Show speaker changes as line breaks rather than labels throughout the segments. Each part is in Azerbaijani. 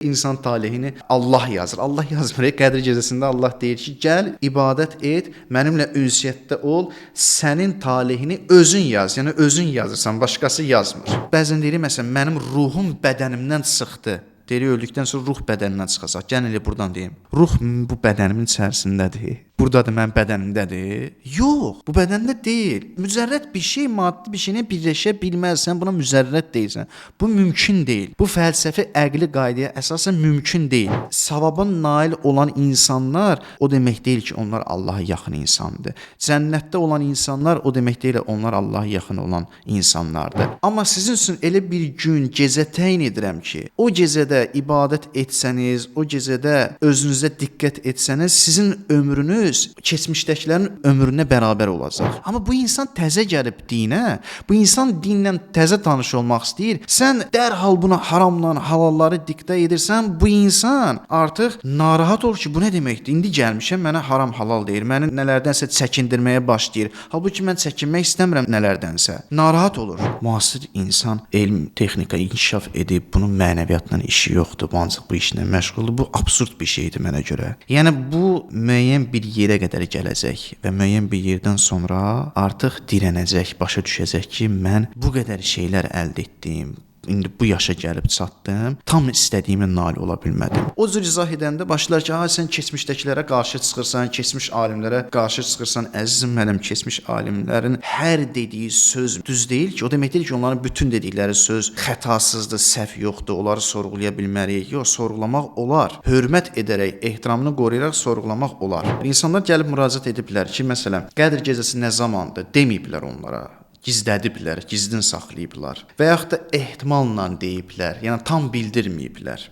İnsan talihini Allah yazır. Allah yazmır. Qədir gecəsində Allah deyir ki, gəl, ibadət et, mənimlə ünsiyyətdə ol, sənin talihini özün yaz. Yəni özün yazırsan, başqası yazmır. Bəzən deyir, məsələn, mənim ruhum bədənimdən çıxdı. Deyir, öldükdən sonra ruh bədənindən çıxacaq. Gəlin elə buradan deyim. Ruh bu bədənimin içərisindədir. Buradadır, mənim bədənimdədir. Yox, bu bədəndə deyil. Mücərrəd bir şey, maddi bir şeylə birləşə bilməz. Sən buna mücərrəd deyirsən. Bu mümkün deyil. Bu fəlsəfi əqli qaydaya əsasən mümkün deyil. Savaba nail olan insanlar o demək deyil ki, onlar Allaha yaxın insandır. Cənnətdə olan insanlar o demək deyil ki, onlar Allaha yaxın olan insanlardır. Amma sizin üçün elə bir gün, gecə təyin edirəm ki, o gecədə ibadət etsəniz, o gecədə özünüzə diqqət etsəniz, sizin ömrünüz keçmişdəkilərin ömrünə bərabər olacaq. Amma bu insan təzə gəlib dinə, bu insan dinlə təzə tanış olmaq istəyir. Sən dərhal buna haramla halalları diktə edirsən, bu insan artıq narahat olur ki, bu nə deməkdir? İndi gəlmişəm, mənə haram halal deyir, məni nələrdənsə çəkindirməyə başlayır. Halbuki mən çəkinmək istəmirəm nələrdənsə. Narahat olur. Müasir insan elm, texnika inkişaf edib, bunun mənəviyyatla işi yoxdur, bu ancaq bu işlə məşğuldur. Bu absurd bir şeydir mənə görə. Yəni bu müəyyən bir yerə qədər gələcək və müəyyən bir yerdən sonra artıq dirənəcək, başa düşəcək ki, mən bu qədər şeylər əldə etdim. İndi bu yaşa gəlib çatdım, tam istədiyimə nail ola bilmədim. O cür izah edəndə başlar ki, sən keçmişdəkilərə qarşı çıxırsan, keçmiş alimlərə qarşı çıxırsan. Əzizim mənim, keçmiş alimlərin hər dediyi söz düz deyil ki, o demək deyil ki, onların bütün dedikləri söz xətasızdır, səhv yoxdur, onları sorğulaya bilmərik. Yox, sorğulamaq olar. Hörmət edərək, ehtiramını qoruyaraq sorğulamaq olar. İnsanlar gəlib müraciət ediblər ki, məsələn, Qədir gecəsi nə zamandır deməyiblər onlara. Gizlədiblər, gizlin saxlayıblar və yaxud da ehtimalla deyiblər, yəni tam bildirməyiblər.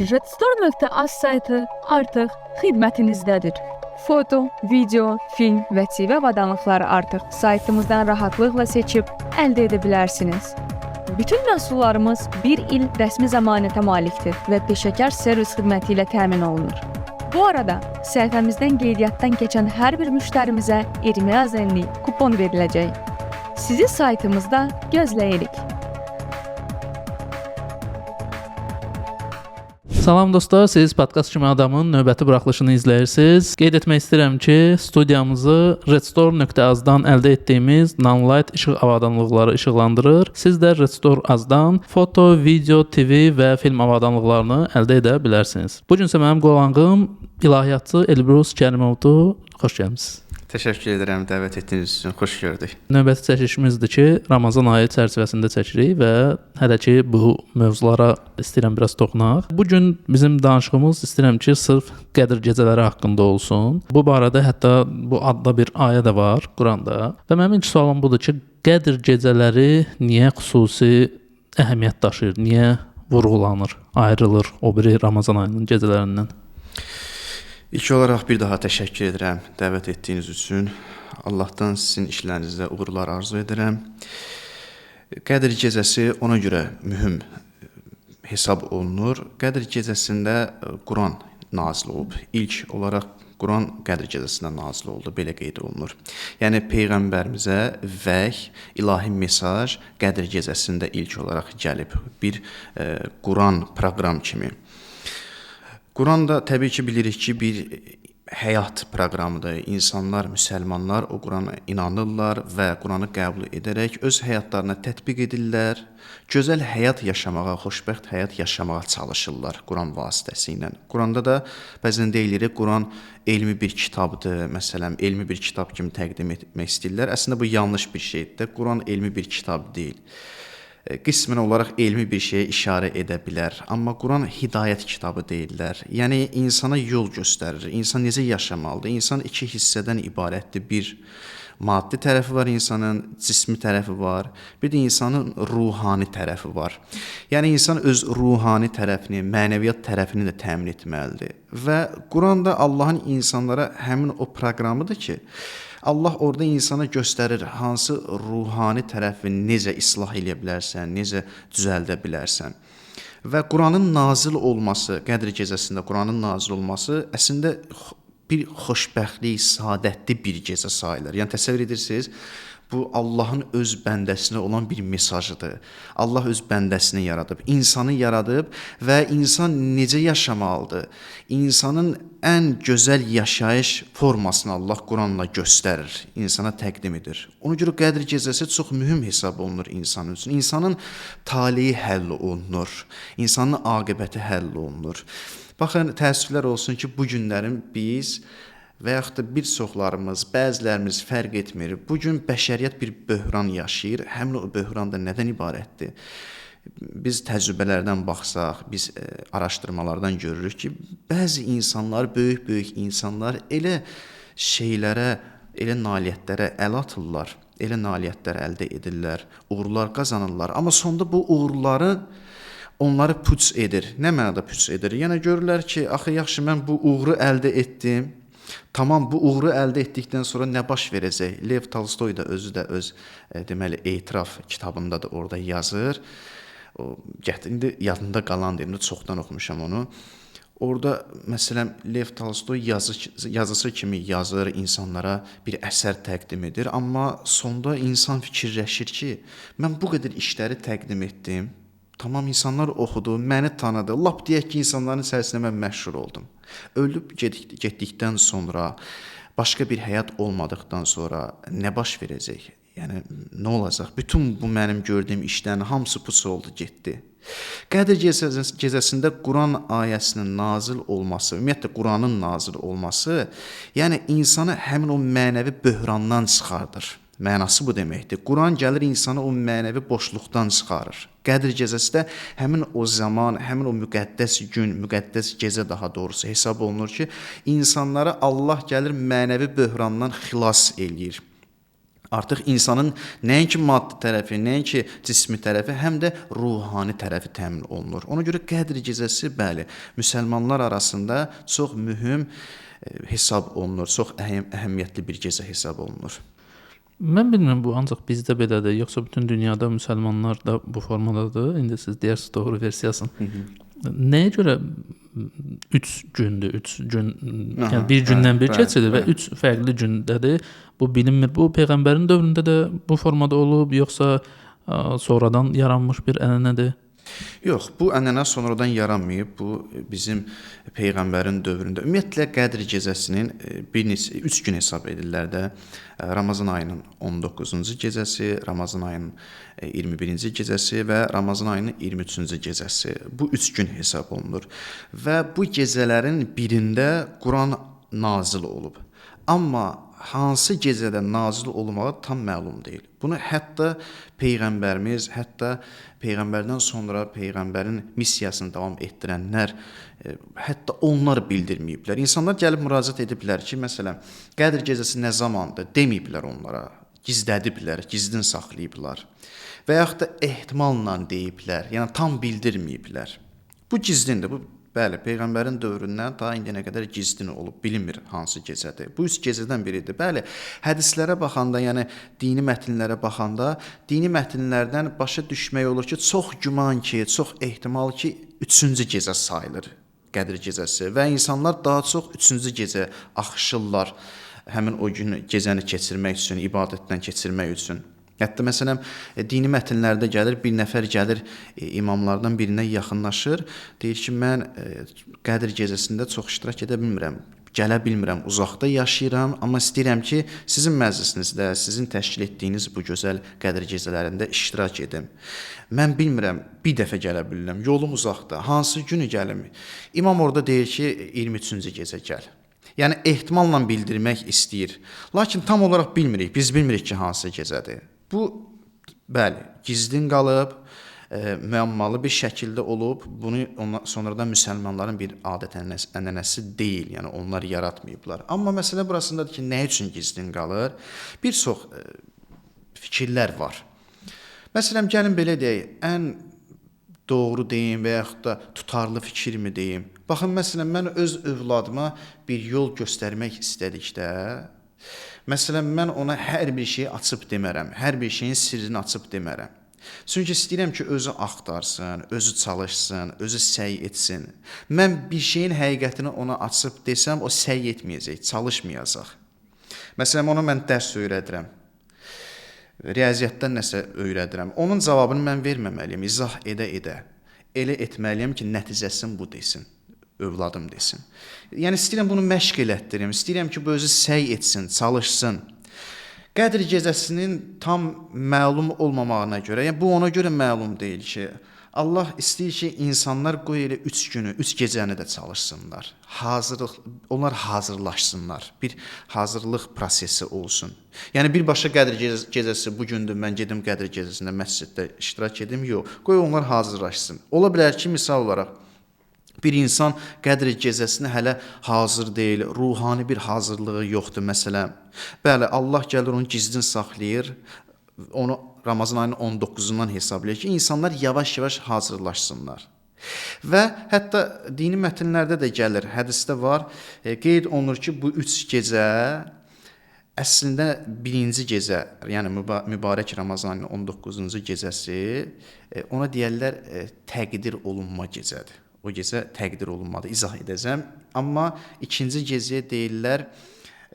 Jetstore.az saytı artıq xidmətinizdədir. Foto, video, film və TV avadanlıqları artıq saytımızdan rahatlıqla seçib əldə edə bilərsiniz. Bütün məhsullarımız 1 il rəsmi zəmanətə malikdir və peşəkar servis xidməti ilə təmin olunur. Bu arada səhifəmizdən qeydiyyatdan keçən hər bir müştərimizə 20% kupon veriləcək. Sizi saytımızda gözləyirik.
Salam dostlar, siz Podkast kimi adamın növbəti buraxılışını izləyirsiniz. Qeyd etmək istəyirəm ki, studiyamızı redstore.az-dan əldə etdiyimiz Nanlite işıq avadanlıqları işıqlandırır. Siz də Redstore.az-dan foto, video, TV və film avadanlıqlarını əldə edə bilərsiniz. Bu gün isə mənim qonağım ilahiyyatçı Elbrus Kərimovdur. Xoş gəlmisiniz.
Təşəkkür edirəm dəvət etdiyiniz üçün. Xoş gördük.
Növbəti çəkilişimizdir ki, Ramazan ayı çərçivəsində çəkirik və hələ ki bu mövzulara istəyirəm biraz toxunaq. Bu gün bizim danışığımız istəyirəm ki, sırf Qədir gecələri haqqında olsun. Bu barədə hətta bu adda bir ayə də var Quranda. Və mənim ilk sualım budur ki, Qədir gecələri niyə xüsusi əhəmiyyət daşıyır? Niyə vurğulanır, ayrılır o biri Ramazan ayının gecələrindən?
İlk olaraq bir daha təşəkkür edirəm dəvət etdiyiniz üçün. Allahdan sizin işlərinizdə uğurlar arzu edirəm. Qədir gecəsi ona görə mühüm hesab olunur. Qədir gecəsində Quran nazil olub. İlk olaraq Quran Qədir gecəsində nazil oldu, belə qeyd olunur. Yəni peyğəmbərimizə vəhy, ilahi mesaj Qədir gecəsində ilk olaraq gəlib. Bir Quran proqram kimi. Quranda təbii ki, bilirik ki, bir həyat proqramıdır. İnsanlar, müsəlmanlar o Qurana inanırlar və Quranı qəbul edərək öz həyatlarına tətbiq edirlər. Gözəl həyat yaşamağa, xoşbəxt həyat yaşamağa çalışırlar Quran vasitəsilə. Quranda da bəzən deyilir, Quran elmi bir kitabdır. Məsələn, elmi bir kitab kimi təqdim etmək istəyirlər. Əslində bu yanlış bir şeydir. Quran elmi bir kitab deyil. Qismən olaraq elmi bir şeyə işarə edə bilər. Amma Quran hidayət kitabı deyirlər. Yəni, insana yol göstərir. İnsan necə yaşamalıdır? İnsan iki hissədən ibarətdir. Bir, maddi tərəfi var insanın, cismi tərəfi var. Bir də insanın ruhani tərəfi var. Yəni, insan öz ruhani tərəfini, mənəviyyat tərəfini də təmin etməlidir. Və Quranda Allahın insanlara həmin o proqramıdır ki, Allah orada insana göstərir hansı ruhani tərəfi necə islah edə bilərsən, necə düzəldə bilərsən. və Quranın nazil olması, Qədr gecəsində Quranın nazil olması əslində bir xoşbəxtlik, saadətli bir gecə sayılır. Yəni təsəvvür edirsiniz, bu Allahın öz bəndəsinə olan bir mesajıdır. Allah öz bəndəsini yaradıb, insanı yaradıb və insan necə yaşamalıdır? İnsanın ən gözəl yaşayış formasını Allah Quranla göstərir, insana təqdim edir. Ona görə Qədr gecəsi çox mühüm hesab olunur insan üçün. İnsanın taleyi həll olunur, insanın aqibəti həll olunur. Baxın, təəssüflər olsun ki, bu günlərin biz və yaxud da bir çoxlarımız, bəzilərimiz fərq etmir. Bu gün bəşəriyyət bir böhran yaşayır. Həmin o böhran da nədən ibarətdir? Biz təcrübələrdən baxsaq, biz araşdırmalardan görürük ki, bəzi insanlar, böyük insanlar elə şeylərə, elə nailiyyətlərə əl atırlar, elə nailiyyətlər əldə edirlər, uğurlar qazanırlar. Amma sonda bu uğurları onları puç edir. Nə mənada puç edir? Yəni görürlər ki, axı yaxşı mən bu uğuru əldə etdim. Tamam, bu uğuru əldə etdikdən sonra nə baş verəcək? Lev Tolstoy da özü də öz deməli etiraf kitabında da orada yazır. O indi yadında qalan deyim, çoxdan oxumuşam onu. Orada məsələn Lev Tolstoy yazısı kimi yazır, insanlara bir əsər təqdim edir, amma sonda insan fikirləşir ki, mən bu qədər işləri təqdim etdim. Tamam, insanlar oxudu, məni tanıdı. Lap deyək ki, insanların içərisində mən məşhur oldum. Ölüb getdikdən sonra, başqa bir həyat olmadıqdan sonra nə baş verəcək? Yəni nə olacaq? Bütün bu mənim gördüyüm işlərin hamısı puç oldu, getdi. Qədr gecəsində Quran ayəsinin nazil olması, ümumiyyətlə Quranın nazil olması, yəni insanı həmin o mənəvi böhrandan çıxardır. Mənası bu deməkdir. Quran gəlir insanı o mənəvi boşluqdan çıxarır. Qədr gecəsi də həmin o zaman, həmin o müqəddəs gün, müqəddəs gecə daha doğrusu hesab olunur ki, insanlara Allah gəlir mənəvi böhrandan xilas eləyir. Artıq insanın nəinki maddi tərəfi, nəinki cismi tərəfi, həm də ruhani tərəfi təmin olunur. Ona görə Qədr gecəsi, bəli, müsəlmanlar arasında çox mühüm hesab olunur, çox əhəmiyyətli bir gecə hesab olunur.
Mən bilmirəm bu ancaq bizdə belədir, yoxsa bütün dünyada müsəlmanlar da bu formadadır. İndi siz deyərsiniz doğru versiyasını. Nəyə görə 3 gündür, 3 gün, yəni bir gündən bir keçidir və 3 fərqli gündədir. Bu bilinmir. Bu peyğəmbərin dövründə də bu formada olub, yoxsa sonradan yaranmış bir ənənədir?
Yox, bu ənənə sonradan yaranmayıb. Bu bizim peyğəmbərin dövründə. Ümumiyyətlə Qədr gecəsinin 3 gün hesab edirlər də. Ramazan ayının 19-cu gecəsi, Ramazan ayının 21-ci gecəsi və Ramazan ayının 23-cü gecəsi. Bu 3 gün hesab olunur və bu gecələrin birində Quran nazil olub. Amma hansı gecədə nazil olmağı tam məlum deyil. Bunu hətta peyğəmbərimiz, hətta peyğəmbərdən sonra peyğəmbərin missiyasını davam etdirənlər, hətta onlar bildirməyiblər. İnsanlar gəlib müraciət ediblər ki, məsələn, Qədr gecəsi nə zamandır deməyiblər onlara. Gizlədiblər, gizlin saxlayıblar. Və yaxud da ehtimalla deyiblər, yəni tam bildirməyiblər. Bu gizlindir, bu bəli, peyğəmbərin dövründən ta indiyənə qədər gizlin olub, bilinmir hansı gecədir. Bu 3 gecədən biridir. Bəli, hədislərə baxanda, yəni dini mətnlərə baxanda, dini mətnlərdən başa düşmək olur ki, çox güman ki, çox ehtimal ki, 3-cü gecə sayılır Qədr gecəsi və insanlar daha çox 3-cü gecə axışırlar həmin o gün gecəni keçirmək üçün, ibadətdən keçirmək üçün. Hətta məsələn, dini mətnlərdə gəlir, bir nəfər gəlir imamlardan birinə yaxınlaşır, deyir ki, mən Qədr gecəsində çox iştirak edə bilmirəm, gələ bilmirəm, uzaqda yaşayıram, amma istəyirəm ki, sizin məclisinizdə, sizin təşkil etdiyiniz bu gözəl Qədr gecələrində iştirak edim. Mən bilmirəm, bir dəfə gələ bilirəm, yolum uzaqda, hansı günü gəlim? İmam orada deyir ki, 23-cü gecə gəl. Yəni, ehtimalla bildirmək istəyir. Lakin tam olaraq bilmirik, biz bilmirik ki, hansı gecədir. Bu, bəli, gizlin qalıb, müəmmalı bir şəkildə olub, bunu sonradan müsəlmanların bir adət-ənənəsi deyil, yəni onlar yaratmayıblar. Amma məsələ burasındadır ki, nə üçün gizlin qalır? Bir çox fikirlər var. Məsələn, gəlin belə deyək, ən doğru deyim və yaxud da tutarlı fikrimi deyim. Baxın, məsələn, mən öz övladıma bir yol göstərmək istədikdə, məsələn, mən ona hər bir şeyi açıb demərəm, hər bir şeyin sirrini açıb demərəm. Çünki istəyirəm ki, özü axtarsın, özü çalışsın, özü səy etsin. Mən bir şeyin həqiqətini ona açıb desəm, o səy etməyəcək, çalışmayacaq. Məsələn, ona mən dərs öyrədirəm. Riyaziyyatdan nəsə öyrədirəm. Onun cavabını mən verməməliyəm, izah edə-edə. Elə etməliyəm ki, nəticəsini bu desin, övladım desin. Yəni istəyirəm bunu məşq elətdirim, istəyirəm ki, bu özü səy etsin, çalışsın. Qədr gecəsinin tam məlum olmamağına görə, yəni bu ona görə məlum deyil ki, Allah istəyir ki, insanlar qoy elə 3 günü, 3 gecəni də çalışsınlar. Onlar hazırlaşsınlar. Bir hazırlıq prosesi olsun. Yəni birbaşa Qədr gecəsi bu gündür, mən gedim Qədr gecəsində məsciddə iştirak edim, yox. Qoy onlar hazırlaşsın. Ola bilər ki, misal olaraq bir insan Qədr gecəsinə hələ hazır deyil, ruhani bir hazırlığı yoxdur məsələn. Bəli, Allah gəlir onu gizlin saxlayır, onu Ramazan ayının 19-undan hesablayır ki, insanlar yavaş-yavaş hazırlaşsınlar. Və hətta dini mətnlərdə də gəlir, hədisdə var, qeyd olunur ki, bu 3 gecə əslində birinci gecə, yəni mübarək Ramazan ayının 19-cu gecəsi, ona deyərlər təqdir olunma gecədir. O gecə təqdir olunmadı, izah edəcəm. Amma ikinci gecəyə deyirlər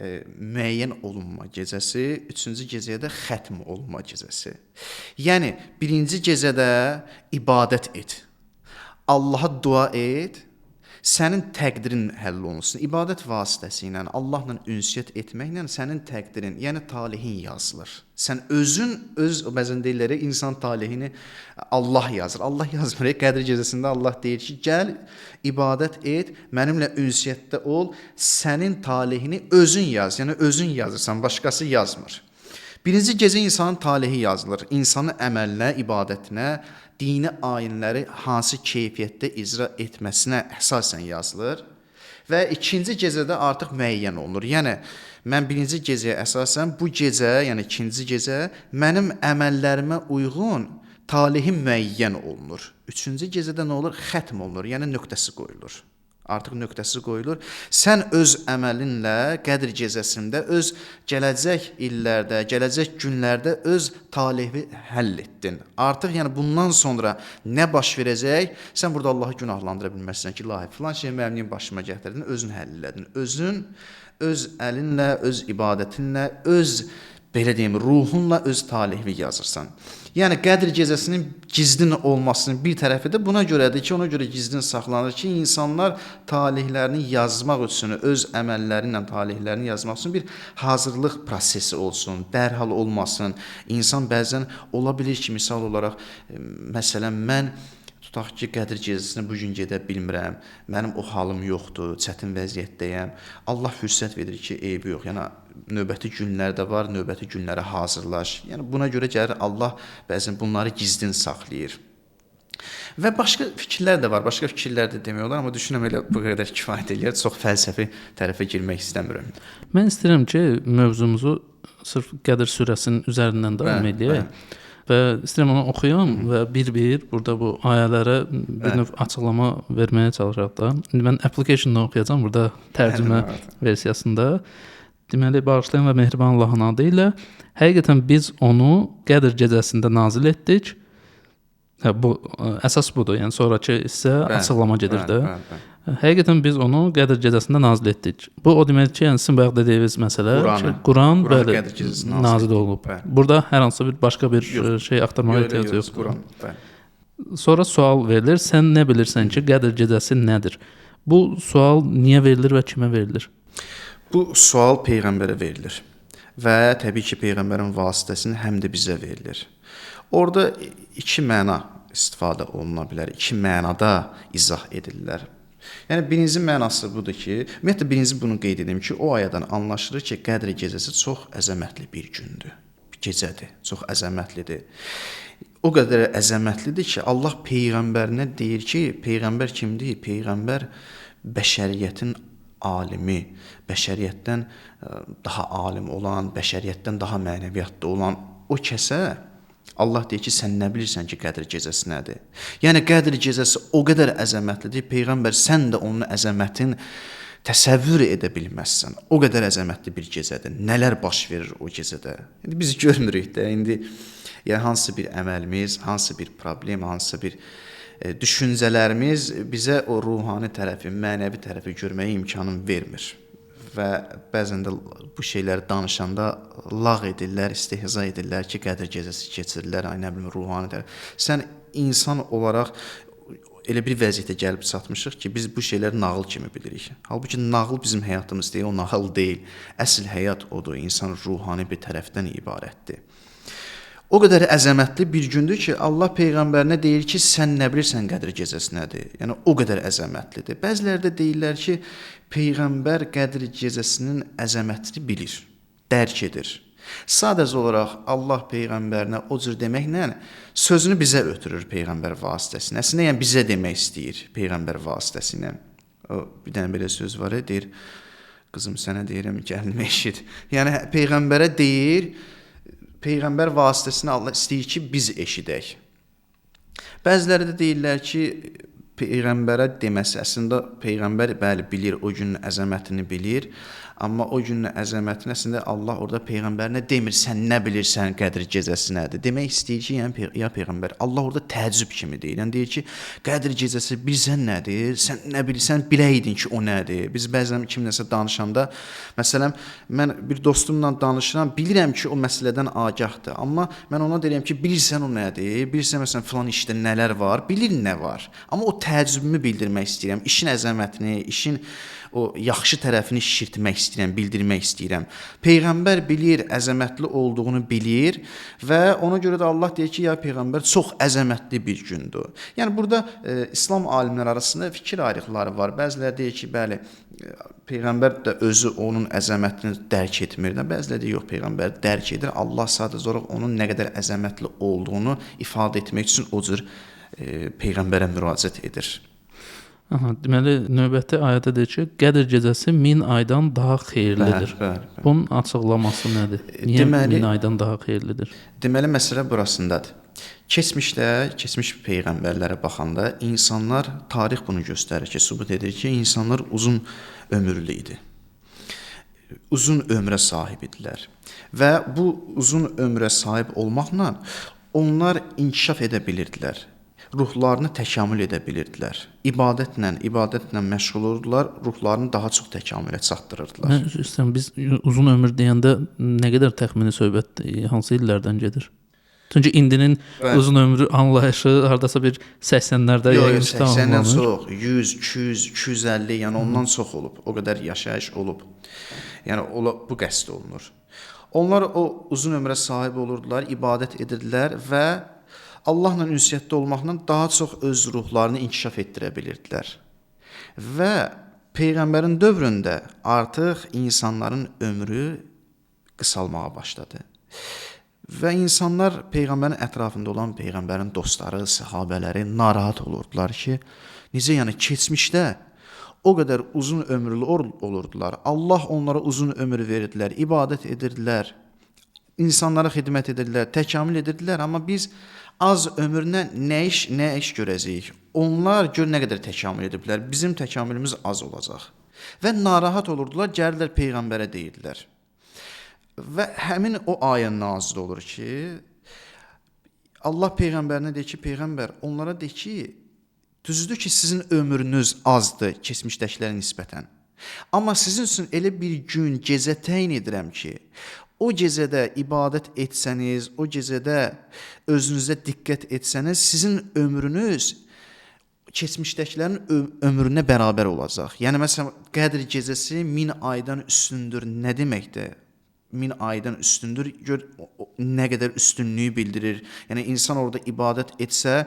müəyyən olunma gecəsi, üçüncü gecəyə də xətm olunma gecəsi. Yəni, birinci gecədə ibadət et, Allaha dua et, sənin təqdirin həll olunsun. İbadət vasitəsilə, Allahla ünsiyyət etməklə sənin təqdirin, yəni talehin yazılır. Sən özün, bəzən deyirlər, insan talehini Allah yazır. Allah yazmır. Qədr gecəsində Allah deyir ki, gəl, ibadət et, mənimlə ünsiyyətdə ol, sənin talehini özün yaz. Yəni, özün yazırsan, başqası yazmır. Birinci gecə insanın talehi yazılır. İnsanın əməlinə, ibadətinə, dini ayinləri hansı keyfiyyətdə icra etməsinə əsasən yazılır və ikinci gecədə artıq müəyyən olunur. Yəni, mən birinci gecəyə əsasən bu gecə, yəni ikinci gecə mənim əməllərimə uyğun talihim müəyyən olunur. Üçüncü gecədə nə olur? Xətm olunur, yəni nöqtəsi qoyulur. Artıq nöqtəsi qoyulur. Sən öz əməlinlə Qədr gecəsində öz gələcək illərdə, gələcək günlərdə öz talehi həll etdin. Artıq yəni bundan sonra nə baş verəcək? Sən burada Allahı günahlandıra bilməzsən ki, ilahi filan şey mənim başıma gətirdin, özün həll elədin. Özün öz əlinlə, öz ibadətinlə, öz belə deyim, ruhunla öz talihini yazırsan. Yəni Qədr gecəsinin gizlin olmasının bir tərəfi də buna görədir ki, ona görə gizlin saxlanır ki, insanlar talihlərini yazmaq üçün, öz əməlləri ilə talihlərini yazmaq üçün bir hazırlıq prosesi olsun, dərhal olmasın. İnsan bəzən ola bilir ki, misal olaraq, məsələn, mən tutaq ki, Qədr gecəsinə bu gün gedə bilmirəm, mənim o halım yoxdur, çətin vəziyyətdəyəm. Allah fürsət verir ki, eybi yox. Yəni növbəti günlərdə var, növbəti günlərə hazırlaş. Yəni buna görə gəlir Allah bəzən bunları gizlin saxlayır. Və başqa fikirlər də var, başqa fikirlər də demək olar, amma düşünürəm elə bu qədər kifayət eləyər. Çox fəlsəfi tərəfə girmək istəmirəm.
Mən istəyirəm ki, mövzumuzu sırf Qədr surəsinin üzərindən davam edək. Və istəyirəm onu oxuyam və bir-bir burada bu ayələrə bir növ açıqlama verməyə çalışaq da. İndi mən application-dan oxuyacağam burada tərcümə versiyasında. Deməli, bağışlayan və mehriban Allahın adı ilə həqiqətən biz onu Qədr gecəsində nazil etdik. Bu əsas budur. Yəni sonrakı hissə açıqlama gedir də. Həqiqətən biz onu Qədr gecəsində nazil etdik. Bu o deməkdir ki, yəni sizin bayaq dediyiniz məsələ Quran bəli nazil olub. Burada hər hansı bir başqa bir şey axtarmağa ehtiyac yoxdur. Sonra sual verilir. Sən nə bilirsən ki, Qədr gecəsi nədir? Bu sual niyə verilir və kimə verilir?
Bu sual Peyğəmbərə verilir və təbii ki, Peyğəmbərin vasitəsilə həm də bizə verilir. Orada iki məna istifadə oluna bilər, iki mənada izah edirlər. Yəni, birinci mənası budur ki, ümumiyyətlə, birinci bunu qeyd edim ki, o ayadan anlaşılır ki, Qədr gecəsi çox əzəmətli bir gündür, bir gecədir, çox əzəmətlidir. O qədər əzəmətlidir ki, Allah Peyğəmbərinə deyir ki, Peyğəmbər kimdir? Peyğəmbər bəşəriyyətin alimi, bəşəriyyətdən daha alim olan, bəşəriyyətdən daha mənəviyyatda olan o kəsə Allah deyir ki, sən nə bilirsən ki, Qədr gecəsi nədir? Yəni, Qədr gecəsi o qədər əzəmətlidir, Peyğəmbər, sən də onun əzəmətin təsəvvür edə bilməzsən. O qədər əzəmətli bir gecədir. Nələr baş verir o gecədə? Biz görmürük də, indi Yəni hansı bir əməlimiz, hansı bir problem, hansı bir düşüncələrimiz bizə o ruhani tərəfi, mənəvi tərəfi görməyə imkanı vermir. Və bəzən də bu şeyləri danışanda lağ edirlər, istehza edirlər ki, Qədr gecəsi keçirirlər, ay nə bilim ruhani tərəf. Sən insan olaraq elə bir vəziyyətə gəlib çatmışıq ki, biz bu şeyləri nağıl kimi bilirik. Halbuki nağıl bizim həyatımız deyil, o nağıl deyil. Əsl həyat odur, insan ruhani bir tərəfdən ibarətdir. O qədər əzəmətli bir gündür ki, Allah peyğəmbərinə deyir ki, sən nə bilirsən Qədr gecəsi nədir? Yəni o qədər əzəmətlidir. Bəziləri də deyirlər ki, peyğəmbər Qədr gecəsinin əzəmətini bilir, dərk edir. Sadəcə olaraq Allah peyğəmbərinə o cür deməklə sözünü bizə ötürür peyğəmbər vasitəsilə. Əslində yəni bizə demək istəyir peyğəmbər vasitəsilə. O bir dənə belə söz var, deyir, qızım sənə deyirəm, gəlmə eşit. Yəni peyğəmbərə deyir, peyğəmbər vasitəsilə Allah istəyir ki, biz eşidək. Bəziləri də deyirlər ki, peyğəmbərə deməsi əslində peyğəmbər bəli bilir, o günün əzəmətini bilir. Amma o günün əzəmətini əslində Allah orada peyğəmbərinə demir, sən nə bilirsən Qədr gecəsi nədir? Demək istəyir ki, yəni ya peyğəmbər, Allah orada təəccüb kimi deyir. Yəni deyir ki, Qədr gecəsi bilsən nədir? Sən nə bilirsən, biləydin ki, o nədir? Biz bəzən kimləsə danışanda, məsələn, mən bir dostumla danışıram, bilirəm ki, o məsələdən agahdır. Amma mən ona deyirəm ki, bilirsən o nədir? Bilirsən məsələn filan işdə nələr var? Bilir nə var? Amma o təəccübümü bildirmək istəyirəm. İşin əzəmətini, işin o yaxşı tərəfini şişirtmək istəyirəm, bildirmək istəyirəm. Peyğəmbər bilir, əzəmətli olduğunu bilir və ona görə də Allah deyir ki, ya peyğəmbər çox əzəmətli bir gündür. Yəni burada İslam alimləri arasında fikir ayrılıqları var. Bəziləri deyir ki, bəli, peyğəmbər də özü onun əzəmətini dərk etmir. Bəziləri deyir, yox, peyğəmbər dərk edir. Allah sadəcə olaraq onun nə qədər əzəmətli olduğunu ifadə etmək üçün o cür peyğəmbərə müraciət edir.
Aha, deməli növbəti ayədə deyir ki, Qədr gecəsi 1000 aydan daha xeyirlidir.
Bəli.
Bunun açıqlaması nədir? Niyə 1000 aydan daha xeyirlidir?
Deməli məsələ burasındadır. Keçmişdə, keçmiş peyğəmbərlərə baxanda insanlar, tarix bunu göstərir ki, sübut edir ki, insanlar uzun ömürlü idi. Uzun ömrə sahib idilər. Və bu uzun ömrə sahib olmaqla onlar inkişaf edə bilirdilər. Ruhlarını təkamül edə bilirdilər. İbadətlə məşğul olurdular, ruhlarını daha çox təkamülə çatdırırdılar.
Mən istəyirəm, biz uzun ömür deyəndə nə qədər təxmini söhbət hansı illərdən gedir? Çünki indinin uzun ömrü anlayışı hardasa bir 80-lərdə
yox, 80-dən çox, 100, 200, 250, yəni ondan çox olub. O qədər yaşayış olub. Yəni bu qəsd olunur. Onlar o uzun ömrə sahib olurdular, ibadət edirdilər və Allahla ünsiyyətdə olmaqla daha çox öz ruhlarını inkişaf etdirə bilirdilər. Və peyğəmbərin dövründə artıq insanların ömrü qısalmağa başladı. Və insanlar peyğəmbərin ətrafında olan peyğəmbərin dostları, səhabələri narahat olurdular ki, necə yəni keçmişdə o qədər uzun ömürlü olurdular. Allah onlara uzun ömür verdilər, ibadət edirdilər, insanlara xidmət edirdilər, təkamül edirdilər, amma biz az ömürlə nə iş görəcəyik? Onlar gör nə qədər təkamül ediblər. Bizim təkamülümüz az olacaq. Və narahat olurdular, gəldilər peyğəmbərə deyirdilər. Və həmin o ayə nazil olur ki, Allah peyğəmbərinə deyir ki, peyğəmbər onlara deyir ki, düzdür ki, sizin ömrünüz azdır keçmişdəkilərə nisbətən. Amma sizin üçün elə bir gün, gecə təyin edirəm ki, o gecədə ibadət etsəniz, o gecədə özünüzə diqqət etsəniz, sizin ömrünüz keçmişdəkilərin ömrünə bərabər olacaq. Yəni, məsələn, Qədr gecəsi 1000 aydan üstündür. Nə deməkdir? 1000 aydan üstündür. Gör, nə qədər üstünlüyü bildirir. Yəni, insan orada ibadət etsə,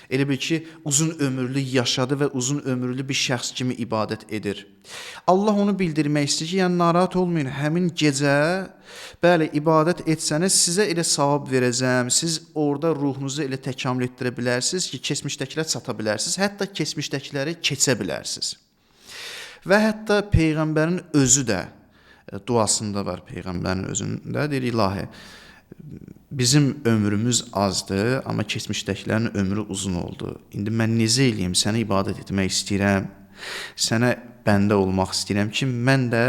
elə bil ki, uzun ömürlü yaşadı və uzun ömürlü bir şəxs kimi ibadət edir. Allah onu bildirmək istəyir ki, yəni narahat olmayın, həmin gecə, bəli, ibadət etsəniz, sizə elə savab verəcəm, siz orada ruhunuzu elə təkamül etdirə bilərsiniz ki, keçmişdəkilərə çata bilərsiniz, hətta keçmişdəkiləri keçə bilərsiniz. Və hətta Peyğəmbərin özü də duasında var, Peyğəmbərin özündə, deyir, ilahi, bizim ömrümüz azdır, amma keçmişdəkilərin ömrü uzun oldu. İndi mən necə eləyim, sənə ibadət etmək istəyirəm, sənə bəndə olmaq istəyirəm ki, mən də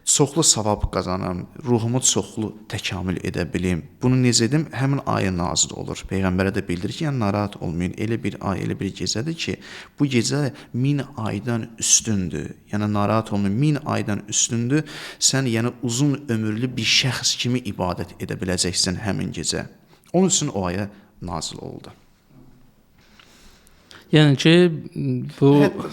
çoxlu savab qazanam, ruhumu çoxlu təkamül edə bilim. Bunu necə edim? Həmin aya nazil olur. Peyğəmbərə də bildirir ki, yəni narahat olmayın. Elə bir ay, elə bir gecədir ki, bu gecə 1000 aydan üstündür. Yəni narahat olmayın, 1000 aydan üstündür. Sən yəni uzun ömürlü bir şəxs kimi ibadət edə biləcəksən həmin gecə. Onun üçün o aya nazil oldu.
Yəni ki, bu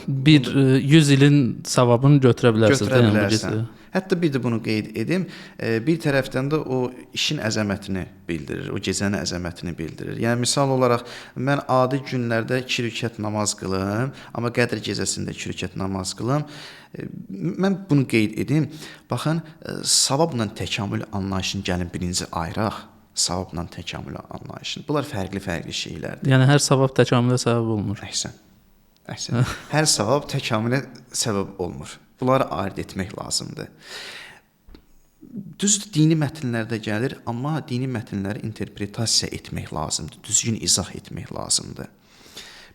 bir 100 ilin savabını götürə bilərsən.
Götürə bilərsən. Hətta bir də bunu qeyd edim, bir tərəfdən də o işin əzəmətini bildirir, o gecənin əzəmətini bildirir. Yəni misal olaraq mən adi günlərdə 2 rükət namaz qılım, amma Qədr gecəsində 2 rükət namaz qılım. Mən bunu qeyd edim. Baxın, savabla təkamül anlayışını gəlin birinci ayıraq. Savabla təkamül anlayışını. Bunlar fərqli şeylərdir.
Yəni hər savab təkamülə səbəb olmur.
Əhsən. Hər savab təkamülə səbəb olmur. Bunları ayırd etmək lazımdır. Düzdür, dini mətnlərdə gəlir, amma dini mətnləri interpretasiya etmək lazımdır, düzgün izah etmək lazımdır.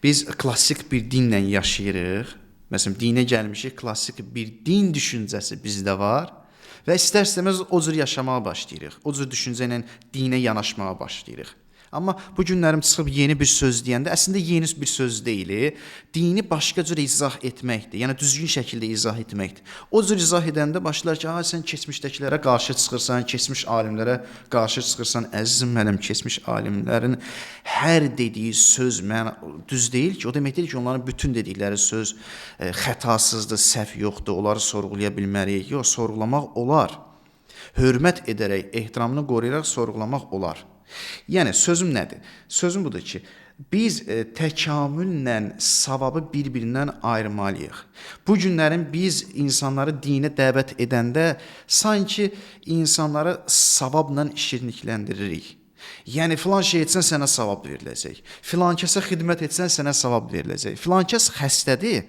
Biz klassik bir dinlə yaşayırıq. Məsələn, dinə gəlmişik, klassik bir din düşüncəsi bizdə var. Və istər-istəməz o cür yaşamağa başlayırıq. O cür düşüncə ilə dinə yanaşmağa başlayırıq. Amma bu günlərim çıxıb yeni bir söz deyəndə əslində yeni bir söz deyil. Dini başqa cür izah etməkdir. Yəni düzgün şəkildə izah etməkdir. O cür izah edəndə başlar ki, sən keçmişdəkilərə qarşı çıxırsan, keçmiş alimlərə qarşı çıxırsan. Əzizim mənim, keçmiş alimlərin hər dediyi söz düz deyil ki, o demək deyil ki, onların bütün dedikləri söz xətasızdır, səhv yoxdur, onları sorğulaya bilməliyik. Yox, sorğulamaq olar. Hörmət edərək, ehtiramını qoruyaraq sorğulamaq olar. Yəni sözüm nədir? Sözüm budur ki, biz təkamüllə savabı bir-birindən ayırmalıyıq. Bu günlərin biz insanları dinə dəvət edəndə sanki insanları savabla şirinlikləndiririk. Yəni filan şey etsən sənə savab veriləcək. Filan kəsə xidmət etsən sənə savab veriləcək. Filan kəs xəstədir.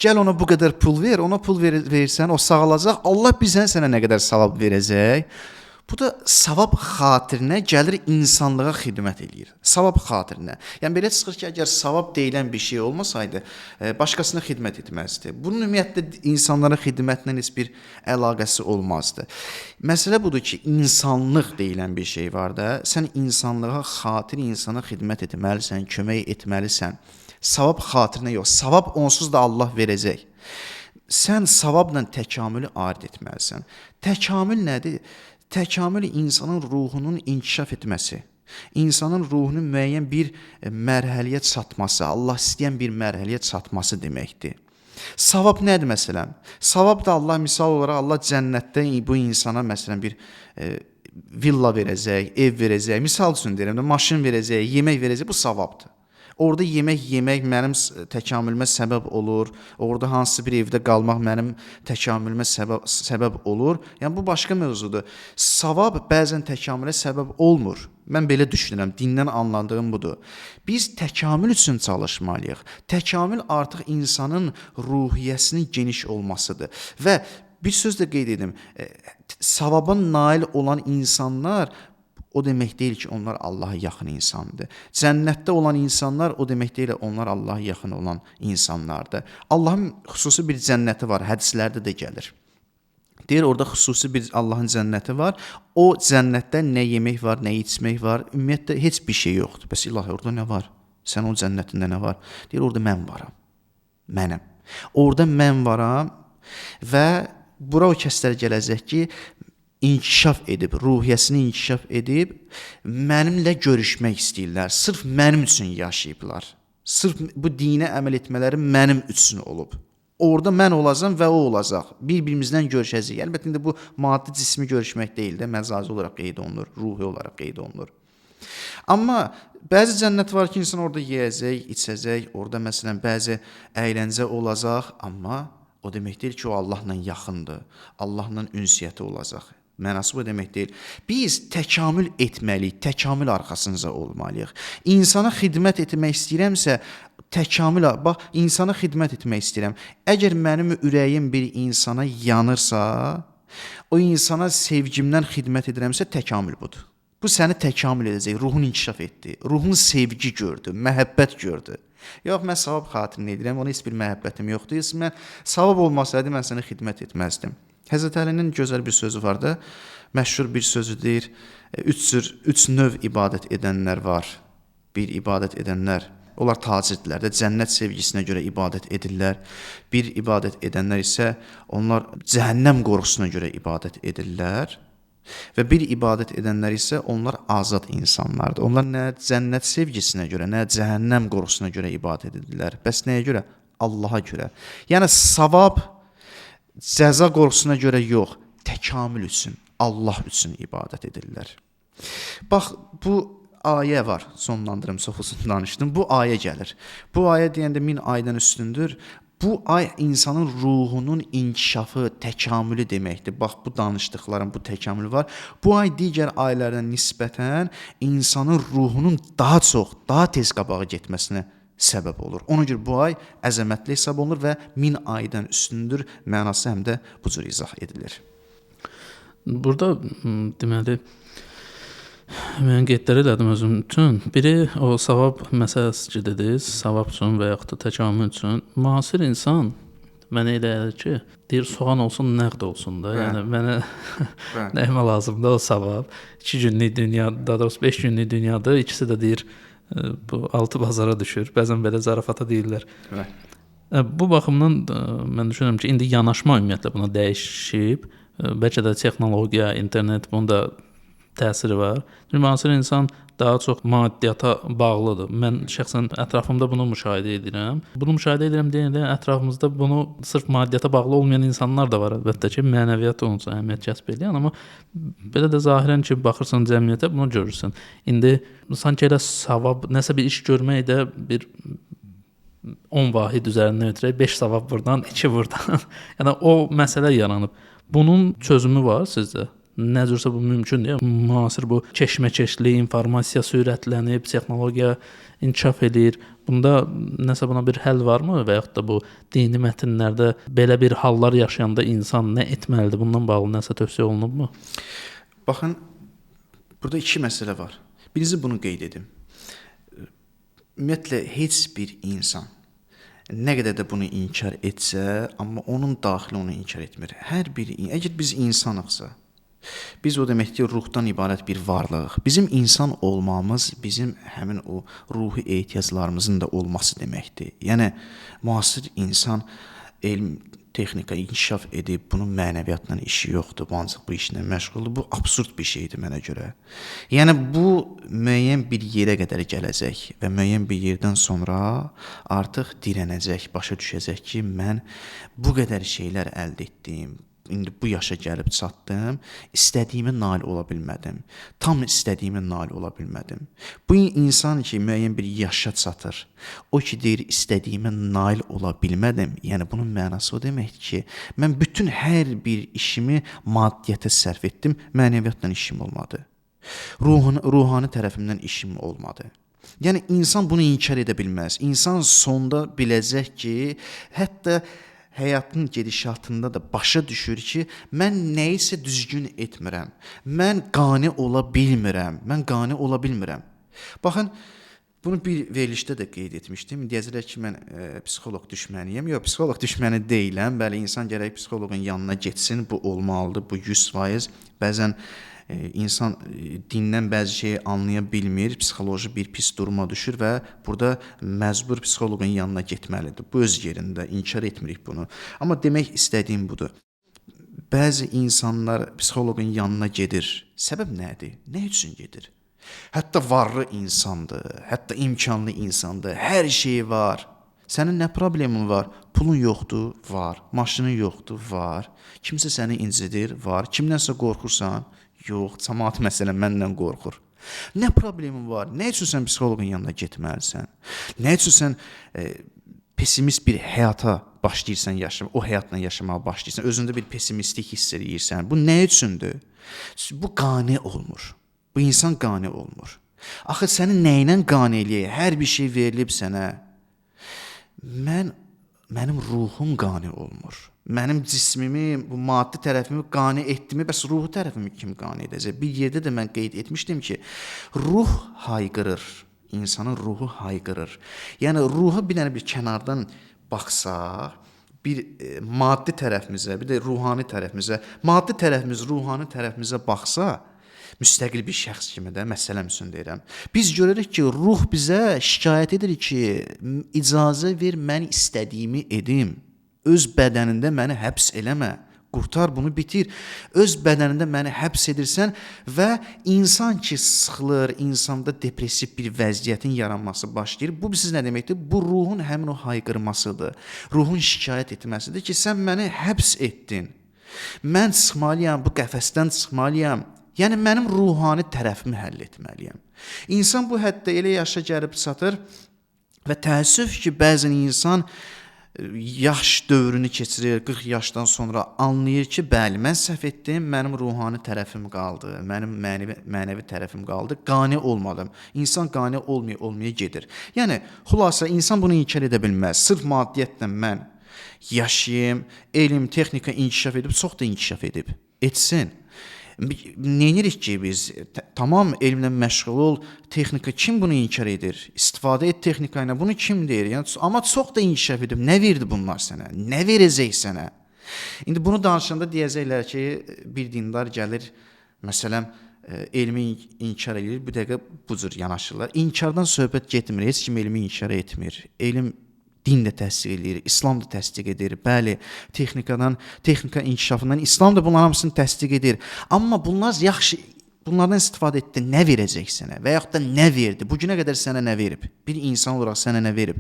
Gəl ona bu qədər pul ver, ona pul versən o sağalacaq. Allah bizə sənə nə qədər savab verəcək. Bu da savab xatirinə gəlir insanlığa xidmət eləyir. Savab xatirinə. Yəni belə çıxır ki, əgər savab deyilən bir şey olmasaydı, başqasına xidmət etməzdi. Bunun ümumiyyətlə insanlara xidmətlə heç bir əlaqəsi olmazdı. Məsələ budur ki, insanlıq deyilən bir şey var da, sən insanlığa xatir insana xidmət etməlisən, kömək etməlisən. Savab xatirinə yox, savab onsuz da Allah verəcək. Sən savabla təkamülü ayırd etməlisən. Təkamül nədir? Təkamül insanın ruhunun inkişaf etməsi, insanın ruhunun müəyyən bir mərhələyə çatması, Allah istəyən bir mərhələyə çatması deməkdir. Savab nədir məsələn? Savab da Allah misal olaraq Allah cənnətdə bu insana məsələn bir villa verəcək, ev verəcək, misal üçün deyirəm də maşın verəcək, yemək verəcək, bu savabdır. Orada yemək mənim təkamülümə səbəb olur. Orada hansısa bir evdə qalmaq mənim təkamülümə səbəb olur. Yəni bu başqa mövzudur. Savab bəzən təkamülə səbəb olmur. Mən belə düşünürəm. Dindən anladığım budur. Biz təkamül üçün çalışmalıyıq. Təkamül artıq insanın ruhiyyəsinin geniş olmasıdır. Və bir söz də qeyd edim. Savaba nail olan insanlar o demək deyil ki, onlar Allaha yaxın insandır. Cənnətdə olan insanlar o demək deyil ki, onlar Allaha yaxın olan insanlardır. Allahın xüsusi bir cənnəti var, hədislərdə də gəlir. Deyir, orada xüsusi bir Allahın cənnəti var. O cənnətdə nə yemək var, nə içmək var, ümumiyyətlə heç bir şey yoxdur. Bəs ilahi, orada nə var? Sən o cənnətində nə var? Deyir, orada mən varam. Mənəm. Orada mən varam və bura o kəslər gələcək ki, inkişaf edib, ruhiyyəsini inkişaf edib, mənimlə görüşmək istəyirlər. Sırf mənim üçün yaşayıblar. Sırf bu dinə əməl etmələri mənim üçün olub. Orada mən olacam və o olacaq. Bir-birimizdən görüşəcəyik. Əlbəttə, indi bu maddi cismi görüşmək deyil də, məcazi olaraq qeyd olunur, ruhi olaraq qeyd olunur. Amma bəzi cənnət var ki, insan orada yeyəcək, içəcək, orada məsələn bəzi əyləncə olacaq, amma o demək deyil ki, o Allahla yaxındır, Allahla ünsiyyəti olacaq. Mənası bu demək deyil. Biz təkamül etməliyik, təkamül arxasınca olmalıyıq. İnsana xidmət etmək istəyirəmsə, bax, insana xidmət etmək istəyirəm. Əgər mənim ürəyim bir insana yanırsa, o insana sevgimdən xidmət edirəmsə, təkamül budur. Bu səni təkamül edəcək, ruhun inkişaf etdi, ruhun sevgi gördü, məhəbbət gördü. Yox, mən savab xatirinə edirəm, ona heç bir məhəbbətim yoxdur. Mən savab olmasaydı mən sənə xidmət etməzdim. Həzrət Əlinin gözəl bir sözü var da, məşhur bir sözü deyir, üç növ ibadət edənlər var. Bir ibadət edənlər, onlar tacirdirlər də, cənnət sevgisinə görə ibadət edirlər. Bir ibadət edənlər isə onlar cəhənnəm qorxusuna görə ibadət edirlər. Və bir ibadət edənlər isə onlar azad insanlardır. Onlar nə cənnət sevgisinə görə, nə cəhənnəm qorxusuna görə ibadət edirlər. Bəs nəyə görə? Allaha görə. Yəni savab cəza qorxusuna görə yox, təkamül üçün, Allah üçün ibadət edirlər. Bax, bu ayə var, sonlandırım, çox uzun danışdım. Bu ayə gəlir. Bu ayə deyəndə 1000 aydan üstündür. Bu ay insanın ruhunun inkişafı, təkamülü deməkdir. Bax, bu danışdıqlarım, bu təkamül var. Bu ay digər aylardan nisbətən insanın ruhunun daha çox, daha tez qabağa getməsinə səbəb olur. Ona görə bu ay əzəmətli hesab olunur və 1000 aydan üstündür mənası həm də bu cür izah edilir.
Burada deməli mən qeydlər elədim özüm üçün. Biri o savab məsələsi dediniz, savab üçün və yaxud da təkamül üçün. Müasir insan mənə elə gəlir ki, deyir soğan olsun, nəqd olsun da. Yəni mənə nəyimə lazımdır o savab. 2 günlük dünya, daha doğrusu 5 günlük dünyada ikisi də deyir bu altı bazara düşür. Bəzən belə zarafata deyirlər. Bu baxımdan mən düşünürəm ki, indi yanaşma ümumiyyətlə buna dəyişib. Bəlkə də texnologiya, internet bunda təsiri var. Müasir insan daha çox maddiyyata bağlıdır. Mən şəxsən ətrafımda bunu müşahidə edirəm. Bunu müşahidə edirəm deyəndə ətrafımızda bunu sırf maddiyyata bağlı olmayan insanlar da var əlbəttə ki, mənəviyyat onun üçün əhəmiyyət kəsb edir, amma belə də zahirən ki, baxırsan cəmiyyətə bunu görürsən. İndi sanki elə savab, nəsə bir iş görmək də bir 10 vahid üzərindən ötürək 5 savab buradan, 2 buradan. Yəni o məsələ yaranıb. Bunun çözümü var sizdə? Nə cürsə bu mümkündür. Müasir bu keşməkeşli, informasiya sürətlənib, texnologiya inkişaf edir. Bunda nəsə buna bir həll varmı və yaxud da bu dini mətnlərdə belə bir hallar yaşayanda insan nə etməlidir? Bundan bağlı nəsə tövsiyə olunubmu?
Baxın, burada 2 məsələ var. Birincisi bunu qeyd edim. Ümumiyyətlə heç bir insan nə qədər də bunu inkar etsə, amma onun daxili onu inkar etmir. Hər biri, əgər biz insanıqsa, biz o demək ki, ruhdan ibarət bir varlığıq. Bizim insan olmamız, bizim həmin o ruhi ehtiyaclarımızın da olması deməkdir. Yəni, müasir insan elm, texnika inkişaf edib, bunun mənəviyyatla işi yoxdur, bu ancaq bu işlə məşğuldur. Bu absurd bir şeydir mənə görə. Yəni, bu müəyyən bir yerə qədər gələcək və müəyyən bir yerdən sonra artıq dirənəcək, başa düşəcək ki, mən bu qədər şeylər əldə etdim, indi bu yaşa gəlib çatdım, istədiyimə nail ola bilmədim. Tam istədiyimə nail ola bilmədim. Bu insan ki, müəyyən bir yaşa çatır, o ki, deyir, istədiyimə nail ola bilmədim, yəni bunun mənası o deməkdir ki, mən bütün hər bir işimi maddiyyətə sərf etdim, mənəviyyatla işim olmadı. Ruhani tərəfimdən işim olmadı. Yəni, insan bunu inkar edə bilməz. İnsan sonda biləcək ki, hətta həyatın gedişatında da başa düşür ki, mən nəyisə düzgün etmirəm. Mən qane ola bilmirəm. Baxın, bunu bir verilişdə də qeyd etmişdim. Deyəcəklər ki, mən psixoloq düşməniyəm. Yox, psixoloq düşməni deyiləm. Bəli, insan gərək psixoloqun yanına getsin. Bu olmalıdır, bu 100%. Bəzən insan dindən bəzi şeyi anlaya bilmir, psixoloji bir pis duruma düşür və burada məcbur psixoloqun yanına getməlidir. Bu öz yerində, inkar etmirik bunu. Amma demək istədiyim budur. Bəzi insanlar psixoloqun yanına gedir. Səbəb nədir? Nə üçün gedir? Hətta varlı insandır, hətta imkanlı insandır, hər şey var. Sənin nə problemin var? Pulun yoxdur? Var. Maşının yoxdur? Var. Kimsə səni incidir? Var. Kimdənsə qorxursan? Yox, cəmaət məsələn məndən qorxur. Nə problemin var? Nə üçün sən psixoloqun yanına getməlisən? Nə üçün sən pessimist bir həyata başlayırsan yaşamağa, o həyatla yaşamağa başlayırsan, özündə bir pessimistlik hiss edirsən. Bu nə üçündür? Bu qane olmur. Bu insan qane olmur. Axı səni nə ilə qane eləyək? Hər bir şey verilib sənə. Mənim ruhum qane olmur. Mənim cismimi, bu maddi tərəfimi qane etdimi, bəs ruhu tərəfimi kim qane edəcək? Bir yerdə də mən qeyd etmişdim ki, ruh hayqırır, insanın ruhu hayqırır. Yəni ruha bir dənə bir kənardan baxsaq, bir maddi tərəfimizə, bir də ruhani tərəfimizə, maddi tərəfimiz, ruhani tərəfimizə baxsa, müstəqil bir şəxs kimi də məsələm üçün deyirəm. Biz görürük ki, ruh bizə şikayət edir ki, icazə ver mən istədiyimi edim. Öz bədənində məni həbs eləmə. Qurtar bunu, bitir. Öz bədənində məni həbs edirsən və insan ki sıxılır, insanda depressiv bir vəziyyətin yaranması başlayır. Bu siz nə deməkdir? Bu ruhun həmin o hayqırmasıdır. Ruhun şikayət etməsidir ki, sən məni həbs etdin. Mən çıxmalıyam, bu qəfəsdən çıxmalıyam. Yəni mənim ruhani tərəfimi həll etməliyəm. İnsan bu həddə elə yaşa gəlib çatır və təəssüf ki, bəzən insan yaş dövrünü keçirir, 40 yaşdan sonra anlayır ki, bəli, mən səhv etdim, mənim ruhani tərəfim qaldı, mənim mənəvi tərəfim qaldı, qane olmadım. İnsan qane olmaya gedir. Yəni, xülasə, insan bunu inkar edə bilməz. Sırf maddiyyətlə mən yaşayım, elm, texnika inkişaf edib, çox da inkişaf edib. Etsin. Neynirik ki biz? Tamam elmlə məşğul ol, texnika kim bunu inkar edir? İstifadə et texnika ilə, bunu kim deyir? Yəni, amma çox da inkişaf edib, nə verdi bunlar sənə? Nə verəcək sənə? İndi bunu danışanda deyəcəklər ki, bir dindar gəlir, məsələn, elmi inkar edir, bu dəqiqə bu cür yanaşırlar. İnkardan söhbət getmir, heç kim elmi inkar etmir. Elm din də təsdiq edir, İslam da təsdiq edir. Bəli, texnika inkişafından İslam da bunların hamısını təsdiq edir. Amma bunlar yaxşı, bunlardan istifadə etdi, nə verəcək sənə və yaxud da nə verdi? Bu günə qədər sənə nə verib? Bir insan olaraq sənə nə verib?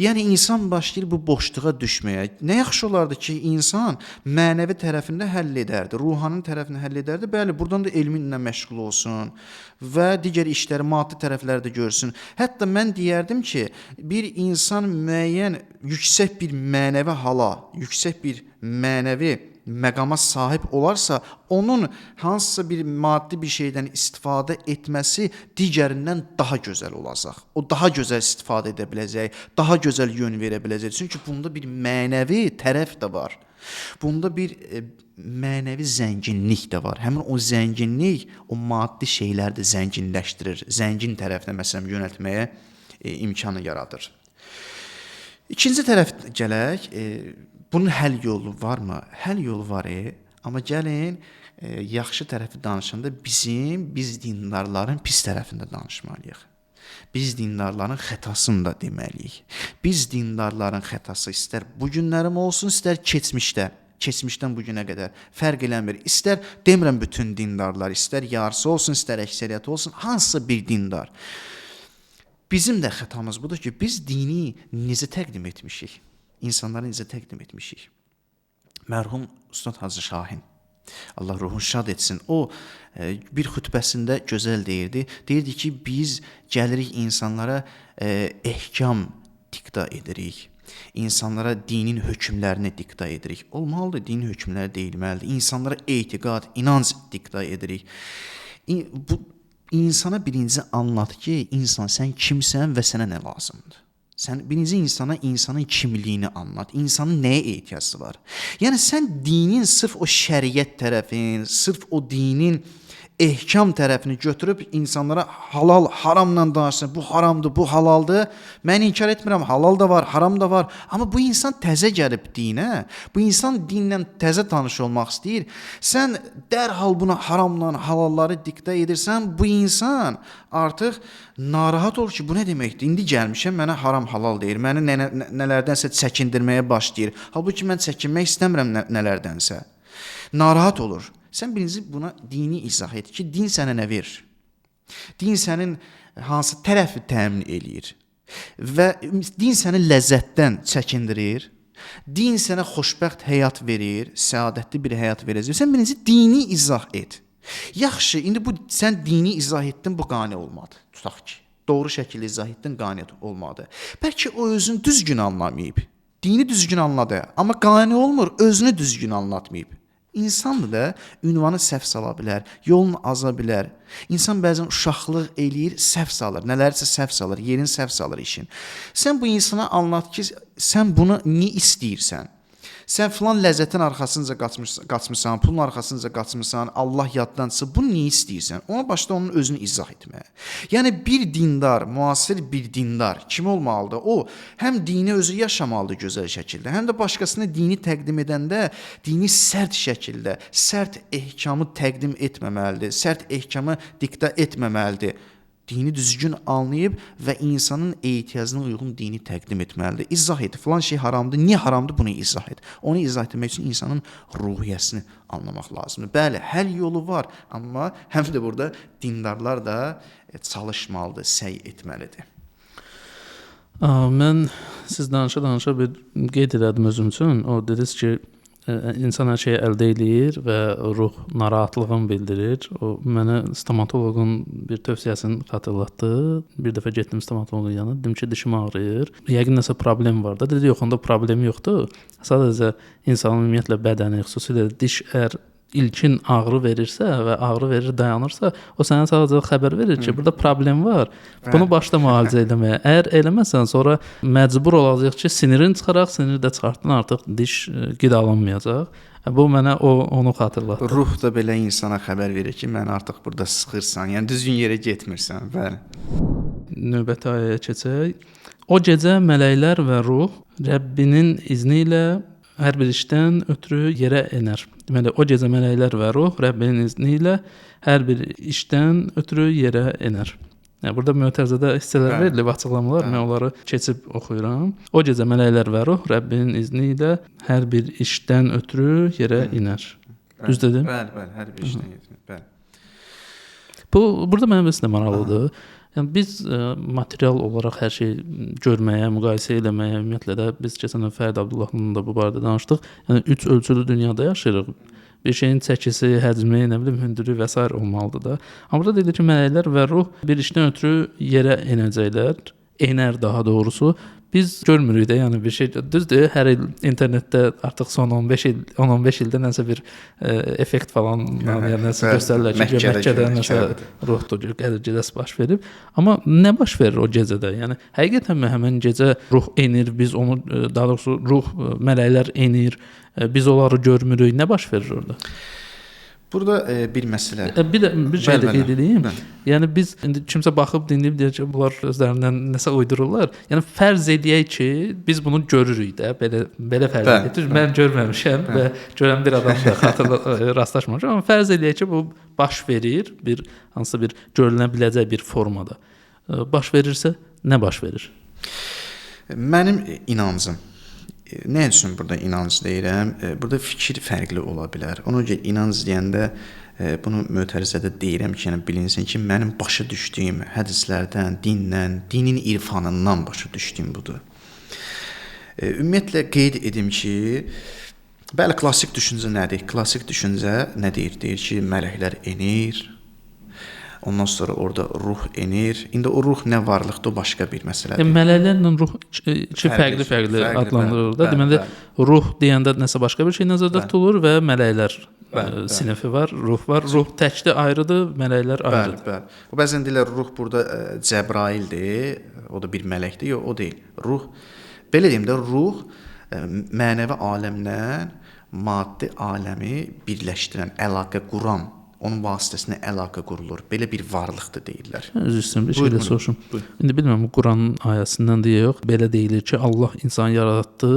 Yəni insan başlayır bu boşluğa düşməyə. Nə yaxşı olardı ki, insan mənəvi tərəfində həll edərdi, ruhanın tərəfini həll edərdi. Bəli, buradan da elminlə məşğul olsun və digər işləri, maddi tərəfləri də görsün. Hətta mən deyərdim ki, bir insan müəyyən yüksək bir mənəvi hala, yüksək bir mənəvi məqama sahib olarsa, onun hansısa bir maddi bir şeydən istifadə etməsi digərindən daha gözəl olacaq. O daha gözəl istifadə edə biləcək, daha gözəl yön verə biləcək. Çünki bunda bir mənəvi tərəf də var. Bunda bir mənəvi zənginlik də var. Həmin o zənginlik o maddi şeyləri də zənginləşdirir. Zəngin tərəfinə məsələn yönəltməyə imkanı yaradır. İkinci tərəf gələk, bunun həll yolu varmı? Həll yolu var, amma gəlin yaxşı tərəfi danışanda biz dindarların pis tərəfində danışmalıyıq. Biz dindarların xətasını da deməliyik. Biz dindarların xətası istər bu günlərim olsun, istər keçmişdən bu günə qədər fərq eləmir. İstər demirəm bütün dindarlar, istər yarısı olsun, istər əksəriyyəti olsun, hansısa bir dindar. Bizim də xətamız budur ki, biz dini necə təqdim etmişik? İnsanlara necə təqdim etmişik? Mərhum Ustad Hacı Şahin, Allah ruhunu şad etsin, o bir xütbəsində gözəl deyirdi. Deyirdi ki, biz gəlirik insanlara ehkam diqta edirik. İnsanlara dinin hökmlərini diqta edirik. Olmalıdır, dinin hökmləri deyilməlidir. İnsanlara etiqad, inanc diqta edirik. Bu insana birinci anlat ki, insan sən kimsən və sənə nə lazımdır? Sən birinci insana insanın kimliyini anlat. İnsanın nəyə ehtiyacı var? Yəni sən dinin sırf o şəriət tərəfin, sırf o dinin ehkam tərəfini götürüb insanlara halal, haramla danışsan, bu haramdır, bu halaldır. Mən inkar etmirəm, halal da var, haram da var. Amma bu insan təzə gəlib dinə, bu insan dinlə təzə tanış olmaq istəyir. Sən dərhal buna haramla halalları diqta edirsən, bu insan artıq narahat olur ki, bu nə deməkdir? İndi gəlmişəm, mənə haram halal deyir, məni nələrdənsə çəkindirməyə başlayır. Halbuki mən çəkinmək istəmirəm nələrdənsə. Narahat olur. Sən birinci buna dini izah et ki, din sənə nə verir? Din sənin hansı tərəfi təmin eləyir? Və din səni ləzzətdən çəkindirir? Din sənə xoşbəxt həyat verir, səadətli bir həyat verəcək. Sən birinci dini izah et. Yaxşı, indi bu sən dini izah etdin, bu qane olmadı. Tutaq ki, doğru şəkildə izah etdin, qane olmadı. Bəlkə o özünü düzgün anlamayıb. Dini düzgün anladı, amma qane olmur, özünü düzgün anlatmayıb. İnsandır da ünvanı səhv sala bilər, yolunu aza bilər. İnsan bəzən uşaqlıq eləyir, səhv salır, nələrsə səhv salır, yerin səhv salır işin. Sən bu insana anlat ki, sən bunu niyə istəyirsən? Sən filan ləzzətin arxasınca qaçmısan, pulun arxasınca qaçmısan, Allah yaddan çıxıb. Bunu niyə istəyirsən? Ona başda onun özünü izah etməyə. Yəni bir dindar, müasir bir dindar kim olmalıdır? O həm dini özü yaşamalıdır gözəl şəkildə, həm də başqasına dini təqdim edəndə dini sərt şəkildə, sərt ehkamı təqdim etməməlidir, sərt ehkamı dikta etməməlidir. Dini düzgün anlayıb və insanın ehtiyacına uyğun dini təqdim etməlidir. İzah et, filan şey haramdır, niyə haramdır bunu izah et. Onu izah etmək üçün insanın ruhiyyəsini anlamaq lazımdır. Bəli, həll yolu var, amma həm də burada dindarlar da çalışmalıdır, səy etməlidir.
Mən siz danışa bir qeyd elədim özüm üçün. O dediniz ki, insan hər şeyi əldə eləyir və ruh narahatlığını bildirir. O mənə stomatoloqun bir tövsiyəsini xatırlatdı. Bir dəfə getdim stomatoloqun yanına, dedim ki, dişim ağrıyır. Yəqin nəsə problem var da. Dedi, yox, onda problem yoxdur. Sadəcə insanın ümumiyyətlə bədəni, xüsusilə diş ilkin ağrı verirsə və ağrı verir dayanırsa, o sənə sadəcə xəbər verir ki, burada problem var. Bunu başda müalicə etməyə. Əgər eləməsən, sonra məcbur olacağıq ki, sinirini çıxaraq, siniri də çıxartdan artıq diş qidalanmayacaq. Bu mənə onu xatırlatdı.
Ruh da belə insana xəbər verir ki, mən artıq burada sıxırsan, yəni düzgün yerə getmirsən. Bəli.
Növbəti ayəyə keçək. O gecə mələklər və ruh Rəbbinin izni ilə hər bir işdən ötürü yerə enər. Deməli, o gecə mələklər və ruh Rəbbinin izni ilə hər bir işdən ötürü yerə enər. Yəni burada mötərizədə hissələr verilib, açıqlamalar, mən onları keçib oxuyuram. O gecə mələklər və ruh Rəbbinin izni ilə hər bir işdən ötürü yerə enər. Düz dedim?
Bəli, hər bir işdən yetmir. Bəli.
Burada mənim üçün maraqlıdır. Yəni biz material olaraq hər şey görməyə, müqayisə etməyə, ümumiyyətlə də biz keçən dəfə Fərid Abdullahla da bu barədə danışdıq. Yəni 3 ölçülü dünyada yaşayırıq. Bir şeyin çəkisi, həcmi, nə bilim, hündürlüyü və s. olmalıdır da. Amma burada deyilir ki, mələklər və ruh bir işdən ötürü yerə enəcəklər. Enər daha doğrusu. Biz görmürük də, yəni bir şey düzdür. Hər il internetdə artıq son 10-15 ildə nəsə bir effekt falan, yəni nəsə göstərirlər ki, Məkkədə nəsə ruhdur, qədir gecəsi baş verib. Amma nə baş verir o gecədə? Yəni həqiqətənmi həmin gecə ruh enir, biz onu, daha doğrusu ruh, mələklər enir, biz onları görmürük. Nə baş verir orada?
Burada bir məsələ.
Bir şey də qeyd edeyim. Yəni biz indi kimsə baxıb dinləyib deyir ki, bunlar özlərindən nəsə uydururlar. Yəni fərz edək ki, biz bunu görürük də, belə fərz edək. Mən görməmişəm və görən bir adam da rastlaşmamışam, amma fərz edək ki, bu baş verir bir hansısa bir görünə biləcək bir formada. Baş verirsə nə baş verir?
Mənim inancım. Nə üçün burada inanc deyirəm? Burada fikir fərqli ola bilər. Ona görə inanc deyəndə bunu mötərizədə deyirəm ki, yəni bilinsin ki, mənim başa düşdüyüm hədislərdən, dindən, dinin irfanından başa düşdüyüm budur. Ümumiyyətlə qeyd edim ki, bəli, klassik düşüncə nədir? Klassik düşüncə nə deyir? Deyir ki, mələklər enir. Ondan sonra orada ruh enir. İndi o ruh nə varlıqdır, o başqa bir məsələdir.
Mələklərlə ruh iki fərqli adlandırılır da. Deməli, ruh deyəndə nəsə başqa bir şey nəzərdə tutulur və mələklər sinifi var, ruh var. Ruh təkli ayrıdır, mələklər ayrıdır.
Bəli. Bəzən deyirlər ruh burada Cəbraildir, o da bir mələkdir. Yox, o deyil. Ruh, belə deyim də, ruh mənəvi aləmlə maddi aləmi birləşdirən, əlaqə quran, onun vasitəsilə əlaqə qurulur. Belə bir varlıqdır deyirlər.
Üzr istəyirəm, bir şey də soruşum. İndi bilmirəm, Quranın ayəsindən deyə yox, belə deyilir ki, Allah insanı yaratdı,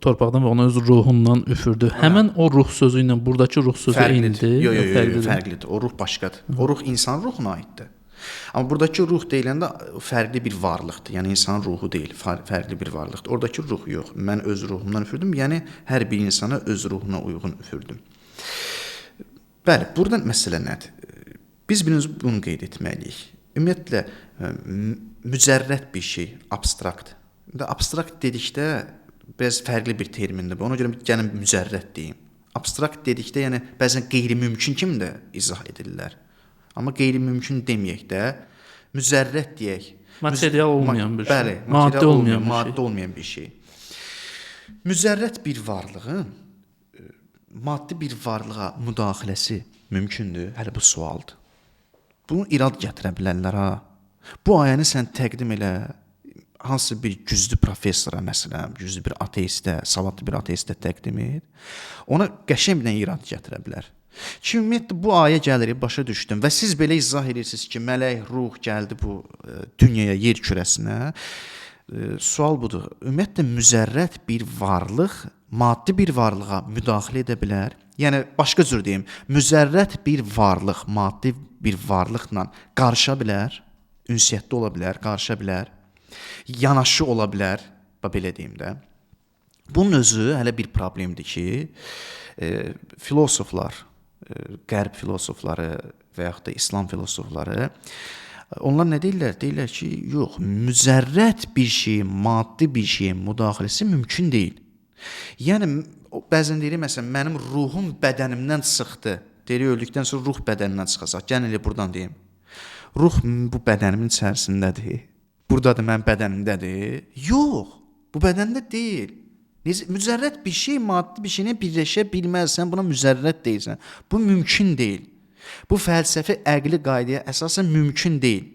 torpaqdan və onu öz ruhundan üfürdü. Həmin o ruh sözü ilə buradakı ruh sözü eynidir.
Yox, fərqlidir. O ruh başqadır. O ruh insan ruhuna aiddir. Amma buradakı ruh deyiləndə fərqli bir varlıqdır. Yəni insan ruhu deyil, fərqli bir varlıqdır. Oradakı ruh yox. Mən öz ruhumdan üfürdüm, yəni hər bir insana öz ruhuna uyğun üfürdüm. Bəli, burada məsələ nədir? Biz bunu qeyd etməliyik. Ümumiyyətlə, mücərrəd bir şey, abstrakt. Abstrakt dedikdə biraz fərqli bir termindir. Ona görə gəlin mücərrəd deyim. Abstrakt dedikdə, yəni bəzən qeyri-mümkün kimi də izah edirlər. Amma qeyri-mümkün deməyək də, mücərrəd deyək.
Material olmayan bir şey.
Bəli, maddi olmayan bir şey. Mücərrəd bir varlığın maddi bir varlığa müdaxiləsi mümkündür? Hələ bu sualdır. Bunu irad gətirə bilərlər ha. Bu ayəni sən təqdim elə. hansı bir güclü professora, məsələn, güclü bir ateistə, savadlı bir ateistə təqdim et, ona qəşəng bir irad gətirə bilər. Ki, ümumiyyətlə, bu ayə gəlir, başa düşdüm və siz belə izah edirsiniz ki, mələk ruh gəldi bu dünyaya, yer kürəsinə. Sual budur, ümumiyyətlə, müzərrət bir varlıq, maddi bir varlığa müdaxilə edə bilər. Yəni, başqa cür deyim, müzərrət bir varlıq, maddi bir varlıqla qarışa bilər, ünsiyyətdə ola bilər, qarışa bilər, yanaşı ola bilər, belə deyim də. Bunun özü hələ bir problemdir ki, filosoflar, qərb filosofları və yaxud da İslam filosofları, onlar nə deyirlər? Deyirlər ki, yox, müzərrət bir şeyin, maddi bir şeyin müdaxiləsi mümkün deyil. Yəni, bəzən deyir, məsələn, mənim ruhum bədənimdən çıxdı. Deyir, öldükdən sonra ruh bədənimdən çıxacaq. Gəlin elə buradan deyim. Ruh bu bədənimin içərisindədir. Buradadır, mənim bədənimdədir. Yox, bu bədəndə deyil. Müzərrət bir şey, maddi bir şeylə birləşə bilməzsən, buna müzərrət deyirsən. Bu mümkün deyil. Bu fəlsəfi əqli qaydaya əsasən mümkün deyil.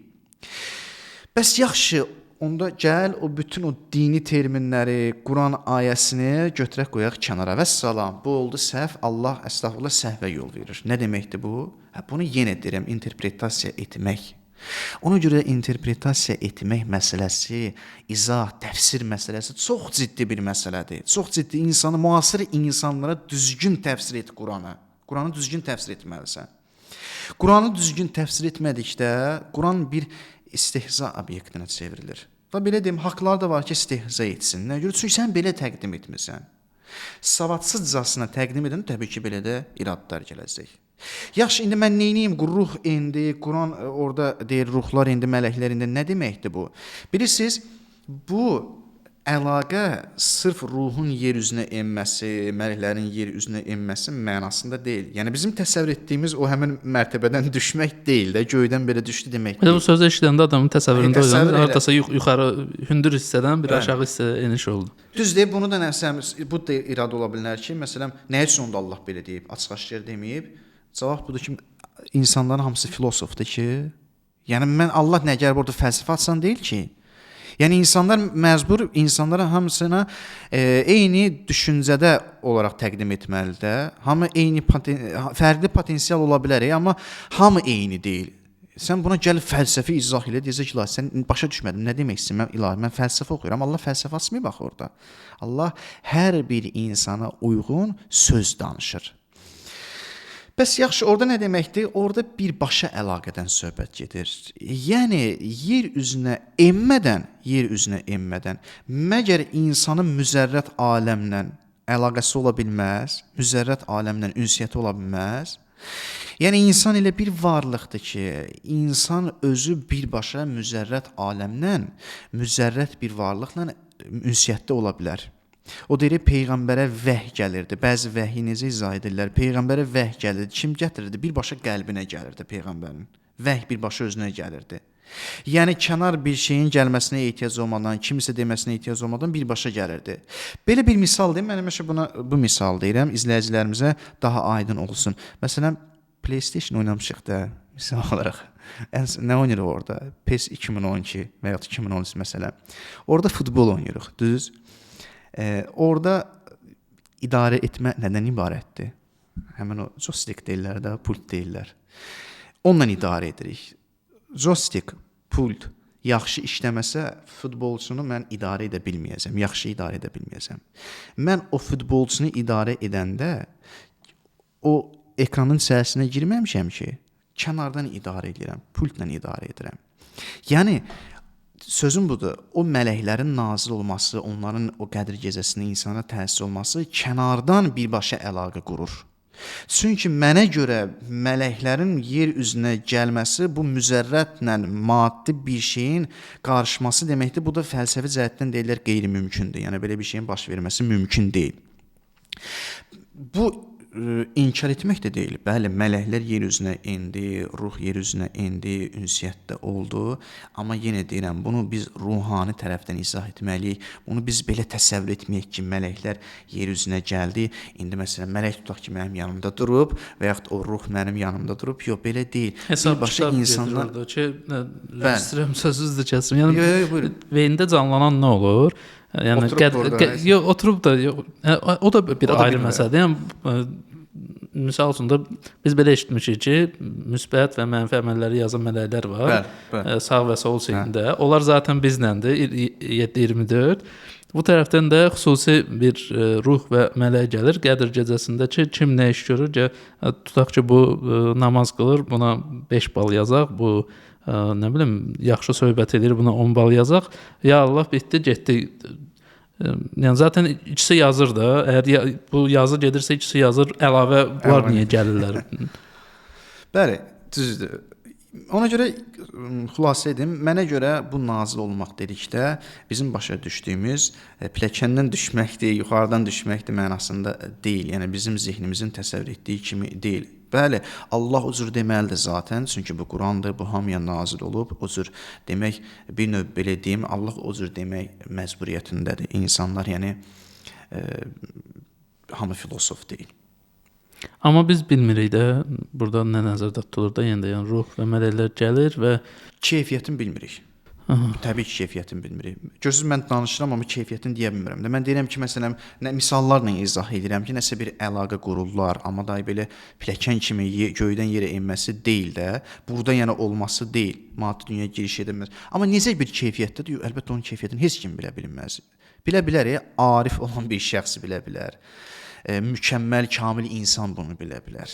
Bəs yaxşı, onda gəl o bütün o dini terminləri, Quran ayəsini götürək qoyaq kənara. Vəssalam, bu oldu səhv, Allah əstəğfurullah səhvə yol verir. Nə deməkdir bu? Bunu yenə deyirəm, interpretasiya etmək. Ona görə interpretasiya etmək məsələsi, izah, təfsir məsələsi çox ciddi bir məsələdir. Çox ciddi insanı, müasir insanlara düzgün təfsir et Quranı. Quranı düzgün təfsir etməlisən. Quranı düzgün təfsir etmədikdə, Quran bir istehza obyektinə çevrilir. Və belə deyim, haqlar da var ki, istehza etsin. Nə görə? Çünki sən belə təqdim etmirsən. Savadsızcasına təqdim edən təbii ki, belə də iradlar gələcək. Yaxşı, indi mən neyniyim? Ruh indi, Quran orada deyir, ruhlar indi, mələklər indi. Nə deməkdir bu? Bilirsiniz, bu əlaqə sırf ruhun yer üzünə enməsi, mələklərin yer üzünə enməsi mənasında deyil. Yəni, bizim təsəvvür etdiyimiz o həmin mərtəbədən düşmək deyil də, göydən belə düşdü demək deyil.
Bu sözü eşidəndə adamın təsəvvüründə hardasa yuxarı, hündür hissədən bir aşağı hissəyə eniş oldu.
Düzdür, bunu da nəfsəmiz, bu da iradə ola bilər ki, məsələn, nə üçün onda Allah belə deyib, açıq-aşkar deməyib? Cavab budur ki, insanların hamısı filosofdur ki, yəni mən Allah nə gəlib orada fəlsəfə açsan deyil ki. Yəni insanlar məcbur insanlara hamısına eyni düşüncədə olaraq təqdim etməlidir. Hamı eyni fərqli potensial ola bilər, amma hamı eyni deyil. Sən buna gəlib fəlsəfi izah elə deyəcək ki, sən başa düşmədin, nə demək istəyirəm? Mən fəlsəfə oxuyuram. Allah fəlsəfə açmır bax orada. Allah hər bir insana uyğun söz danışır. Bəs yaxşı, orada nə deməkdir? Orada birbaşa əlaqədən söhbət gedir. Yəni, yer üzünə enmədən, məgər insanın müzərrət aləmlə əlaqəsi ola bilməz, müzərrət aləmlə ünsiyyəti ola bilməz. Yəni, insan elə bir varlıqdır ki, insan özü birbaşa müzərrət aləmlə, müzərrət bir varlıqla ünsiyyətdə ola bilər. O deyir, Peyğəmbərə vəhy gəlirdi. Bəzi vəhyi necə izah edirlər? Peyğəmbərə vəhy gəlirdi. Kim gətirirdi? Birbaşa qəlbinə gəlirdi Peyğəmbərin. Vəhy birbaşa özünə gəlirdi. Yəni, kənar bir şeyin gəlməsinə ehtiyac olmadan, kimisə deməsinə ehtiyac olmadan birbaşa gəlirdi. Belə bir misal deyim, mən həmişə bu misal deyirəm, izləyicilərimizə daha aydın olsun. Məsələn, PlayStation oynamışıq da, misal olaraq. Nə oynayırıq orada? PES 2012 və ya 2013 məsələn. Orada futbol oynayırıq, düz? Orada idarə etmə nədən ibarətdir? Həmin o joystick deyirlər də, pult deyirlər. Onunla idarə edirik. Joystick, pult yaxşı işləməsə, futbolçunu mən idarə edə bilməyəcəm, yaxşı idarə edə bilməyəcəm. Mən o futbolçunu idarə edəndə o ekranın içərisinə girməmişəm ki, kənardan idarə edirəm, pultla idarə edirəm. Yəni, sözüm budur, o mələklərin nazil olması, onların o qədr gecəsində insana təsir olması kənardan birbaşa əlaqə qurur. Çünki mənə görə mələklərin yer üzünə gəlməsi bu müzərrətlə maddi bir şeyin qarışması deməkdir. Bu da fəlsəfi cəhətdən deyirlər qeyri-mümkündür. Yəni belə bir şeyin baş verməsi mümkün deyil. Bu inkar etmək də deyil. Bəli, mələklər yer üzünə endi, ruh yer üzünə endi, ünsiyyətdə oldu. Amma yenə deyirəm, bunu biz ruhani tərəfdən izah etməliyik. Bunu biz belə təsəvvür etməyək ki, mələklər yer üzünə gəldi. İndi məsələn, mələk tutaq ki, mənim yanımda durub və yaxud o ruh mənim yanımda durub. Yox, belə deyil.
Başqa insanlar ki, istəyirəm sözünüzü kəsim. Yəni
buyurun.
Beyində canlanan nə olur? Yəni oturub da o da bir ayrı məsələdir. Yəni misal üçün də biz belə eşitmişik ki, müsbət və mənfi əməlləri yazan mələklər var.
Bəli.
Sağ və sol sində. Onlar zaten bizləndir 7-24. Bu tərəfdən də xüsusi bir ruh və mələk gəlir Qədr gecəsində ki, kim nə iş görür ki, tutaq ki, bu namaz qılır, buna 5 bal yazaq, bu nə bilim, yaxşı söhbət edir, buna 10 bal yazaq. Ya Allah, bitdi, getdi. Yəni zaten ikisi yazır da. Əgər bu yazı gedirsə ikisi yazır, əlavə bunlar niyə gəlirlər?
Bəli, düzdür. Ona görə xülasə edim, mənə görə bu nazil olmaq dedikdə bizim başa düşdüyümüz pilləkəndən düşməkdir, yuxarıdan düşməkdir mənasında deyil. Yəni bizim zehnimizin təsəvvür etdiyi kimi deyil. Bəli, Allah o cür deməlidir zaten, çünki bu Qurandır, bu hamıya nazil olub. O cür demək, bir növ belə deyim, Allah o cür demək məcburiyyətindədir. İnsanlar, yəni hamı filosof deyil.
Amma biz bilmirik də, burada nə nəzərdə tutulur da, yəni ruh və mələklər gəlir və
keyfiyyətini bilmirik. Təbii ki, keyfiyyətini bilmirik. Görürsüz, mən danışıram, amma keyfiyyətini deyə bilmirəm. Mən deyirəm ki, məsələn, misallarla izah edirəm ki, nəsə bir əlaqə qururlar, amma da belə pilləkən kimi göydən yerə enməsi deyil də, burada yəni olması deyil, maddi dünyaya giriş edilməz. Amma necə bir keyfiyyətdədir? Əlbəttə onun keyfiyyətini heç kim bilə bilməz. Bilə bilər, arif olan bir şəxs bilə bilər. Mükəmməl, kamil insan bunu bilə bilər.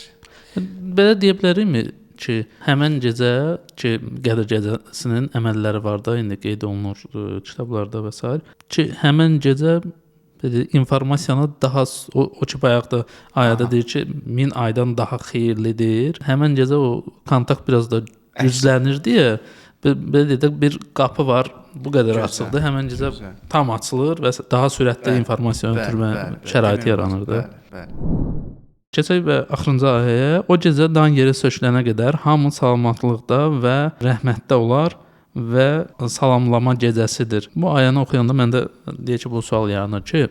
Belə deyə bilərikmi ki, həmin gecə ki, Qədr gecəsinin əməlləri var da, indi qeyd olunur kitablarda və s. ki, həmin gecə informasiyanı daha o ki, bayaq da ayədə deyir ki, 1000 aydan daha xeyirlidir. Həmin gecə o kontakt biraz da güclənir deyə belə deyək, bir qapı var, bu qədər açıqdır. Həmin gecə tam açılır və daha sürətli informasiya ötürmə şəraiti yaranırdı. Keçək və axırıncı ayəyə. O gecə dan yeri sökülənə qədər hamı salamatlıqda və rəhmətdə olar və salamlama gecəsidir. Bu ayəni oxuyanda məndə deyək ki, bu sual yaranır ki,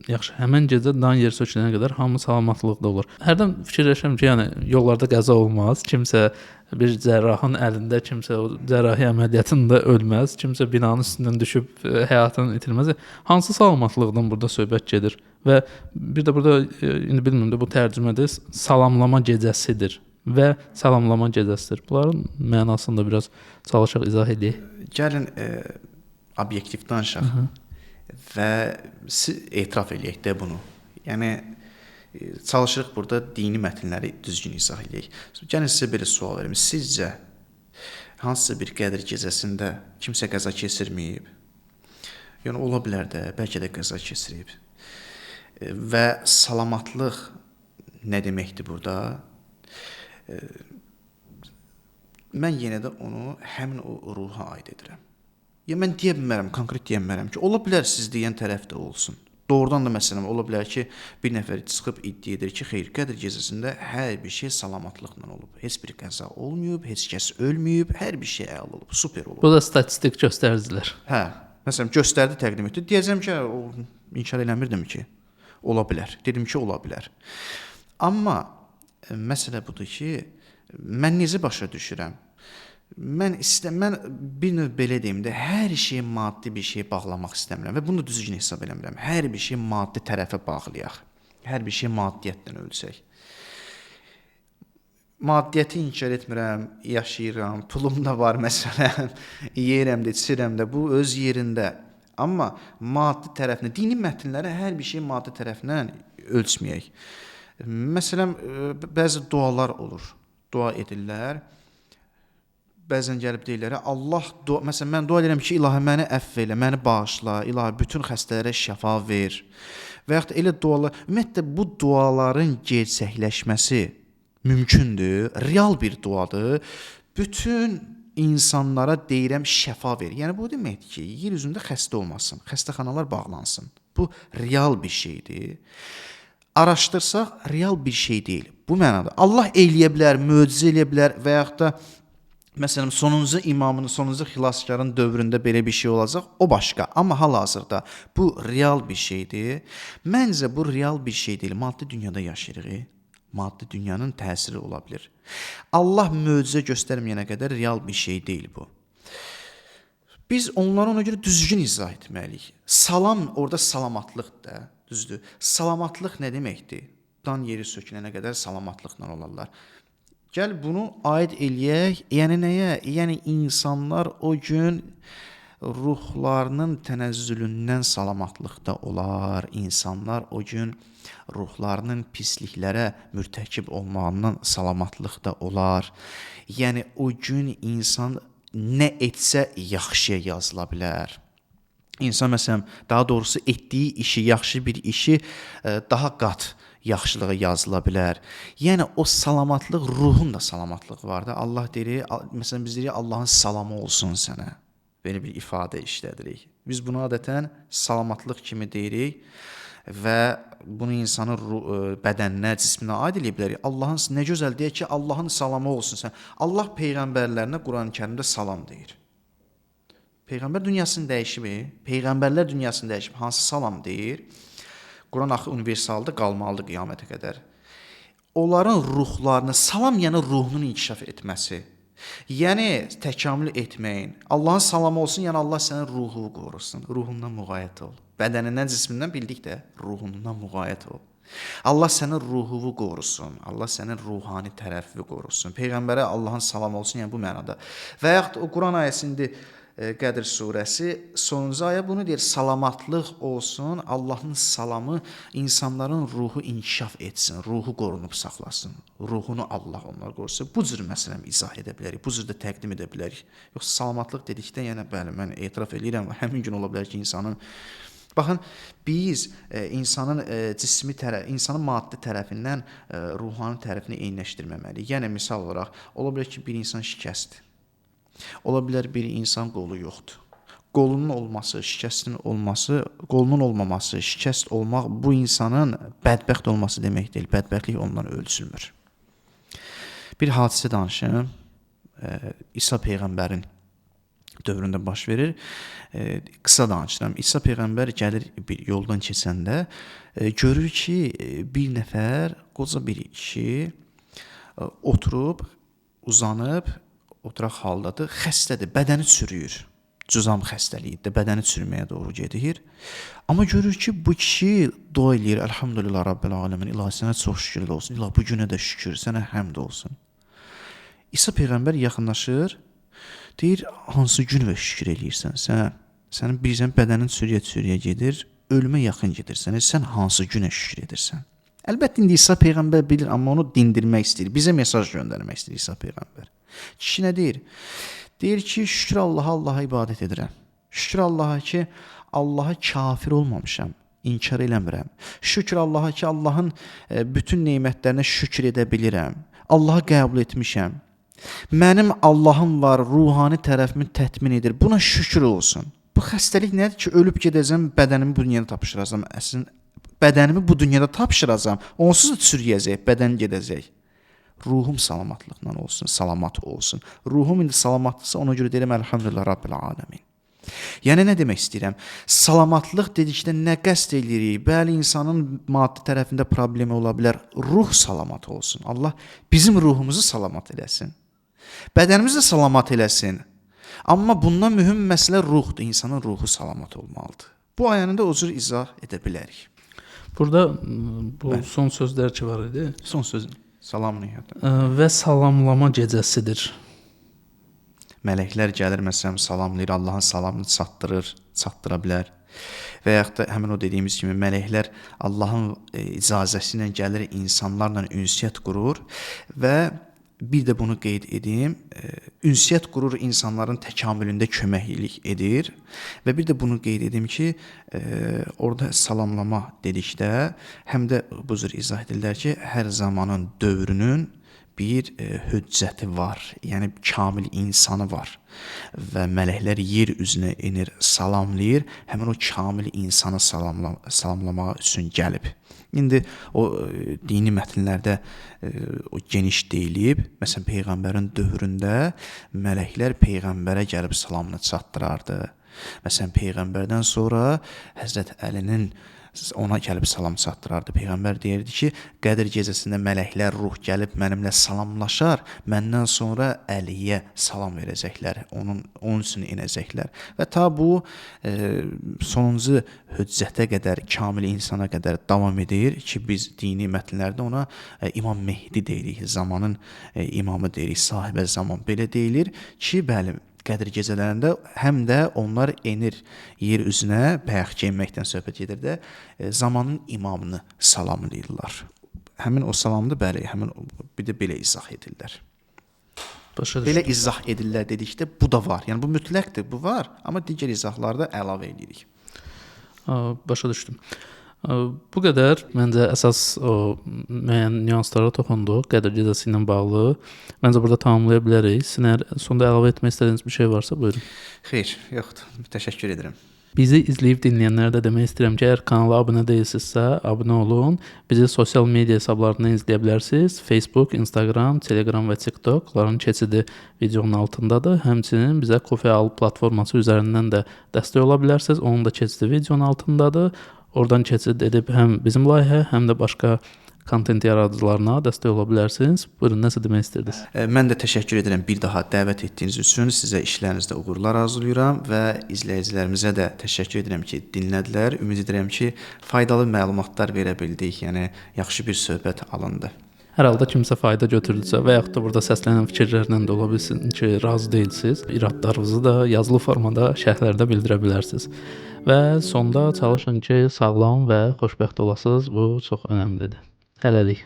yaxşı, həmin gecə dan yeri sökülənə qədər hamı salamatlıqda olur. Hərdən fikirləşirəm ki, yəni yollarda qəza olmaz, kimsə bir cərrahın əlində, kimsə o cərrahi əməliyyatında ölməz, kimsə binanın üstündən düşüb həyatını itirməz. Hansı salamatlıqdan burada söhbət gedir? Və bir də burada indi bilmirəm də bu tərcümədə salamlama gecəsidir və salamlama gecəsidir. Bunların mənasını da biraz çalışaq izah edək.
Gəlin obyektiv danışaq və etiraf eləyək də bunu. Yəni çalışırıq burada dini mətnləri düzgün izah edək. Gəlin sizə belə sual verim. Sizcə hansısa bir Qədr gecəsində kimsə qəza keçirməyib? Yəni ola bilər də, bəlkə də qəza keçirib. Və salamatlıq nə deməkdir burada? Mən yenə də onu həmin o ruha aid edirəm. Ya mən deyə bilmərəm, konkret deyə bilmərəm ki, ola bilər siz deyən tərəf də olsun. Doğrudan da məsələn ola bilər ki, bir nəfər çıxıb iddia edir ki, xeyr, Qədr gecəsində hər bir şey salamatlıqla olub. Heç bir qəza olmayıb, heç kəs ölməyib, hər bir şey əla olub, super olub.
Bu da statistik göstəricilər.
Məsələn göstərdi, təqdim etdi. Deyəcəm ki, o inkar eləmirdim ki, ola bilər. Dedim ki, ola bilər. Amma məsələ budur ki, mən necə başa düşürəm? Mən bir növ belə deyim də, hər şeyi maddi bir şeyə bağlamaq istəmirəm və bunu düzgün hesab eləmirəm. Hər bir şeyi maddi tərəfə bağlayaq. Hər bir şeyi maddiyyətdən ölçək. Maddiyyəti inkar etmirəm, yaşayıram, pulum da var məsələn, yeyirəm də, içirəm də, bu öz yerində. Amma maddi tərəfinə, dini mətnlərə hər bir şeyi maddi tərəfindən ölçməyək. Məsələn, bəzi dualar olur, dua edirlər. Bəzən gəlib deyirlər, məsələn, mən dua edirəm ki, ilahi məni əfv elə, məni bağışla, ilahi bütün xəstələrə şəfa ver. Və yaxud elə dualar, ümumiyyətlə bu duaların gerçəkləşməsi mümkündür, real bir duadır. Bütün insanlara deyirəm şəfa ver. Yəni bu deməkdir ki, yer üzündə xəstə olmasın, xəstəxanalar bağlansın. Bu real bir şeydir. araşdırsaq real bir şey deyil. Bu mənada Allah eləyə bilər, möcüzə eləyə bilər və yaxud da məsələn sonuncu imamın, sonuncu xilaskarın dövründə belə bir şey olacaq, o başqa. Amma hal-hazırda bu real bir şeydir. Məncə bu real bir şey deyil. Maddi dünyada yaşayırıq. Maddi dünyanın təsiri ola bilər. Allah möcüzə göstərməyənə qədər real bir şey deyil bu. Biz onları ona görə düzgün izah etməliyik. Salam orada salamatlıqdır da, düzdür. Salamatlıq nə deməkdir? Dan yeri sökülənə qədər salamatlıqla olarlar. Gəl bunu aid eləyək. Yəni nəyə? Yəni insanlar o gün ruhlarının tənəzzülündən salamatlıqda olar. İnsanlar o gün ruhlarının pisliklərə mürtəkib olmağından salamatlıqda olar. Yəni o gün insan nə etsə yaxşıya yazıla bilər. İnsan məsələn, daha doğrusu etdiyi işi, yaxşı bir işi daha qat yaxşılığa yazıla bilər. Yəni o salamatlıq, ruhun da salamatlığı var da. Allah deyir, məsələn biz deyirik Allahın salamı olsun sənə. Belə bir ifadə işlədirik. Biz bunu adətən salamatlıq kimi deyirik və bunu insanın bədəninə, cisminə aid eləyə bilərik. Allahın nə gözəl deyək ki, Allahın salamı olsun sən. Allah peyğəmbərlərinə Qurani-Kərimdə salam deyir. Peyğəmbər dünyasını dəyişib, peyğəmbərlər dünyasını dəyişib. Hansı salam deyir? Quran axı universaldır, qalmalıdır qiyamətə qədər. Onların ruhlarını, salam yəni ruhunun inkişaf etməsi. Yəni təkamül etməyin. Allahın salamı olsun, yəni Allah sənin ruhunu qorusun. Ruhundan müğayət ol. Bədənindən, cismindən bildik də, ruhundan müğayət ol. Allah sənin ruhunu qorusun. Allah sənin ruhani tərəfini qorusun. Peyğəmbərə Allahın salamı olsun, yəni bu mənada. Və yaxud o Quran ayəsində Qədr surəsi sonuncu ayə bunu deyir, salamatlıq olsun, Allahın salamı insanların ruhu inkişaf etsin, ruhu qorunub saxlasın, ruhunu Allah onlar qorusun. Bu cür məsələn izah edə bilərik, bu cür də təqdim edə bilərik. Yoxsa salamatlıq dedikdə, yəni bəli, mən etiraf edirəm, həmin gün ola bilər ki, insanın baxın, biz insanın cismi tərəf, insanın maddi tərəfindən ruhani tərəfini eyniləşdirməməliyik. Yəni misal olaraq ola bilər ki, bir insan şikəstdir. Ola bilər bir insan qolu yoxdur. Qolunun olması, şikəstin olması, qolunun olmaması, şikəst olmaq bu insanın bədbəxt olması demək deyil. Bədbəxtlik ondan ölçülmür. Bir hadisə danışım. İsa peyğəmbərin dövründə baş verir. Qısa danışıram. İsa peyğəmbər gəlir bir yoldan keçəndə görür ki, bir nəfər qoca bir kişi oturub, uzanıb oturaq haldadır, xəstədir, bədəni çürüyür. Cüzam xəstəliyidir, bədəni çürüməyə doğru gedir. Amma görür ki, bu kişi dua eləyir, Elhamdülillah Rabbil aləmin, ilahi sənə çox şükür olsun, ilahi bu günə də şükür, sənə həmd olsun. İsa peyğəmbər yaxınlaşır, deyir, hansı gün və şükür eləyirsən, sənin bilirsən bədənin çürüyə gedir, ölümə yaxın gedirsən, sən hansı günə şükür edirsən? Əlbəttə, indi İsa peyğəmbər bilir, amma onu dindirmək istəyir, bizə mesaj göndərmək istəyir İsa peyğəmbər. Kişi nə deyir? Deyir ki, şükür Allaha ibadət edirəm. Şükür Allaha ki, Allaha kafir olmamışam, inkar eləmirəm. Şükür Allaha ki, Allahın bütün nemətlərinə şükür edə bilirəm. Allaha qəbul etmişəm. Mənim Allahım var, ruhani tərəfimi tətmin edir. Buna şükür olsun. Bu xəstəlik nədir ki, ölüb gedəcəm, bədənimi bu dünyada tapşıracam. Əslində, bədənimi bu dünyada tapşıracam. Onsuz da çürüyəcək, bədən gedəcək. Ruhum salamatlıqla olsun, salamat olsun. Ruhum indi salamatlıqsa ona görə deyirəm, Elhamdülillah Rabbil aləmin. Yəni nə demək istəyirəm? Salamatlıq dedikdə nə qəsd edirik? Bəli, insanın maddi tərəfində problemi ola bilər. Ruh salamat olsun. Allah bizim ruhumuzu salamat eləsin. Bədənimizi də salamat eləsin. Amma bundan mühüm məsələ ruhdur. İnsanın ruhu salamat olmalıdır. Bu ayəni də o cür izah edə bilərik.
Burada bu son sözlər ki var idi.
Son sözün. Salam niyyəti.
Və salamlama gecəsidir.
Mələklər gəlir, məsələn, salamlayır, Allahın salamını çatdıra bilər. Və yaxud da həmin o dediyimiz kimi mələklər Allahın icazəsi ilə gəlir, insanlarla ünsiyyət qurur və bir də bunu qeyd edeyim, ünsiyyət qurur, insanların təkamülündə köməklik edir və bir də bunu qeyd edeyim ki, orada salamlama dedikdə həm də bu cür izah edirlər ki, hər zamanın dövrünün bir hüccəti var. Yəni kamil insanı var. Və mələklər yer üzünə enir, salamlayır. Həmin o kamil insanı salamlamaq üçün gəlib. İndi o dini mətnlərdə o geniş deyilib. Məsələn, peyğəmbərin dövründə mələklər peyğəmbərə gəlib salamını çatdırardı. Məsələn, peyğəmbərdən sonra Həzrət Əlinin ona gəlib salam çatdırardı. Peyğəmbər deyirdi ki, Qədr gecəsində mələklər ruh gəlib mənimlə salamlaşar, məndən sonra Əliyə salam verəcəklər, onun üçün enəcəklər. Və ta bu sonuncu hüccətə qədər, kamil insana qədər davam edir ki, biz dini mətnlərdə ona İmam Mehdi deyirik, zamanın imamı deyirik, sahibə zaman belə deyilir ki, bəli, Qədr gecələrində həm də onlar enir yer üzünə, bayaq geyinməkdən söhbət gedir də, zamanın imamını salamlayırlar. Həmin o salamdır, bəli, həmin bir də belə izah edirlər. Belə izah edirlər dedikdə bu da var. Yəni bu mütləqdir, bu var, amma digər izahlarda əlavə edirik.
Başa düşdüm. Bu qədər məncə əsas o müəyyən nüanslara toxunduq Qədr gecəsi ilə bağlı. Məncə burada tamamlaya bilərik. Sizin sonda əlavə etmək istədiyiniz bir şey varsa buyurun.
Xeyr, yoxdur. Təşəkkür edirəm.
Bizi izləyib dinləyənlərə də demək istəyirəm ki, əgər kanala abunə deyilsinizsə, abunə olun. Bizi sosial media hesablarından izləyə bilərsiniz. Facebook, Instagram, Telegram və TikTok. Onların keçidi videonun altındadır. Həmçinin bizə Coffee platforması üzərindən də dəstək ola bilərsiniz. Onun da keçidi videonun altındadır. Oradan keçid edib həm bizim layihə, həm də başqa kontent yaradıcılarına dəstək ola bilərsiniz. Buyurun, nəsə demək istəyirdiniz?
Mən də təşəkkür edirəm bir daha dəvət etdiyiniz üçün. Sizə işlərinizdə uğurlar arzulayıram və izləyicilərimizə də təşəkkür edirəm ki, dinlədilər. Ümid edirəm ki, faydalı məlumatlar verə bildik. Yəni yaxşı bir söhbət alındı.
Hər halda kimsə fayda götürdüsə və yaxud da burada səslənən fikirlərlə də ola bilsin ki, razı deyilsiniz, iradlarınızı da yazılı formada şərhlərdə bildirə bilərsiniz. Və sonda çalışın ki, sağlam və xoşbəxt olasınız. Bu çox önəmlidir. Hələlik.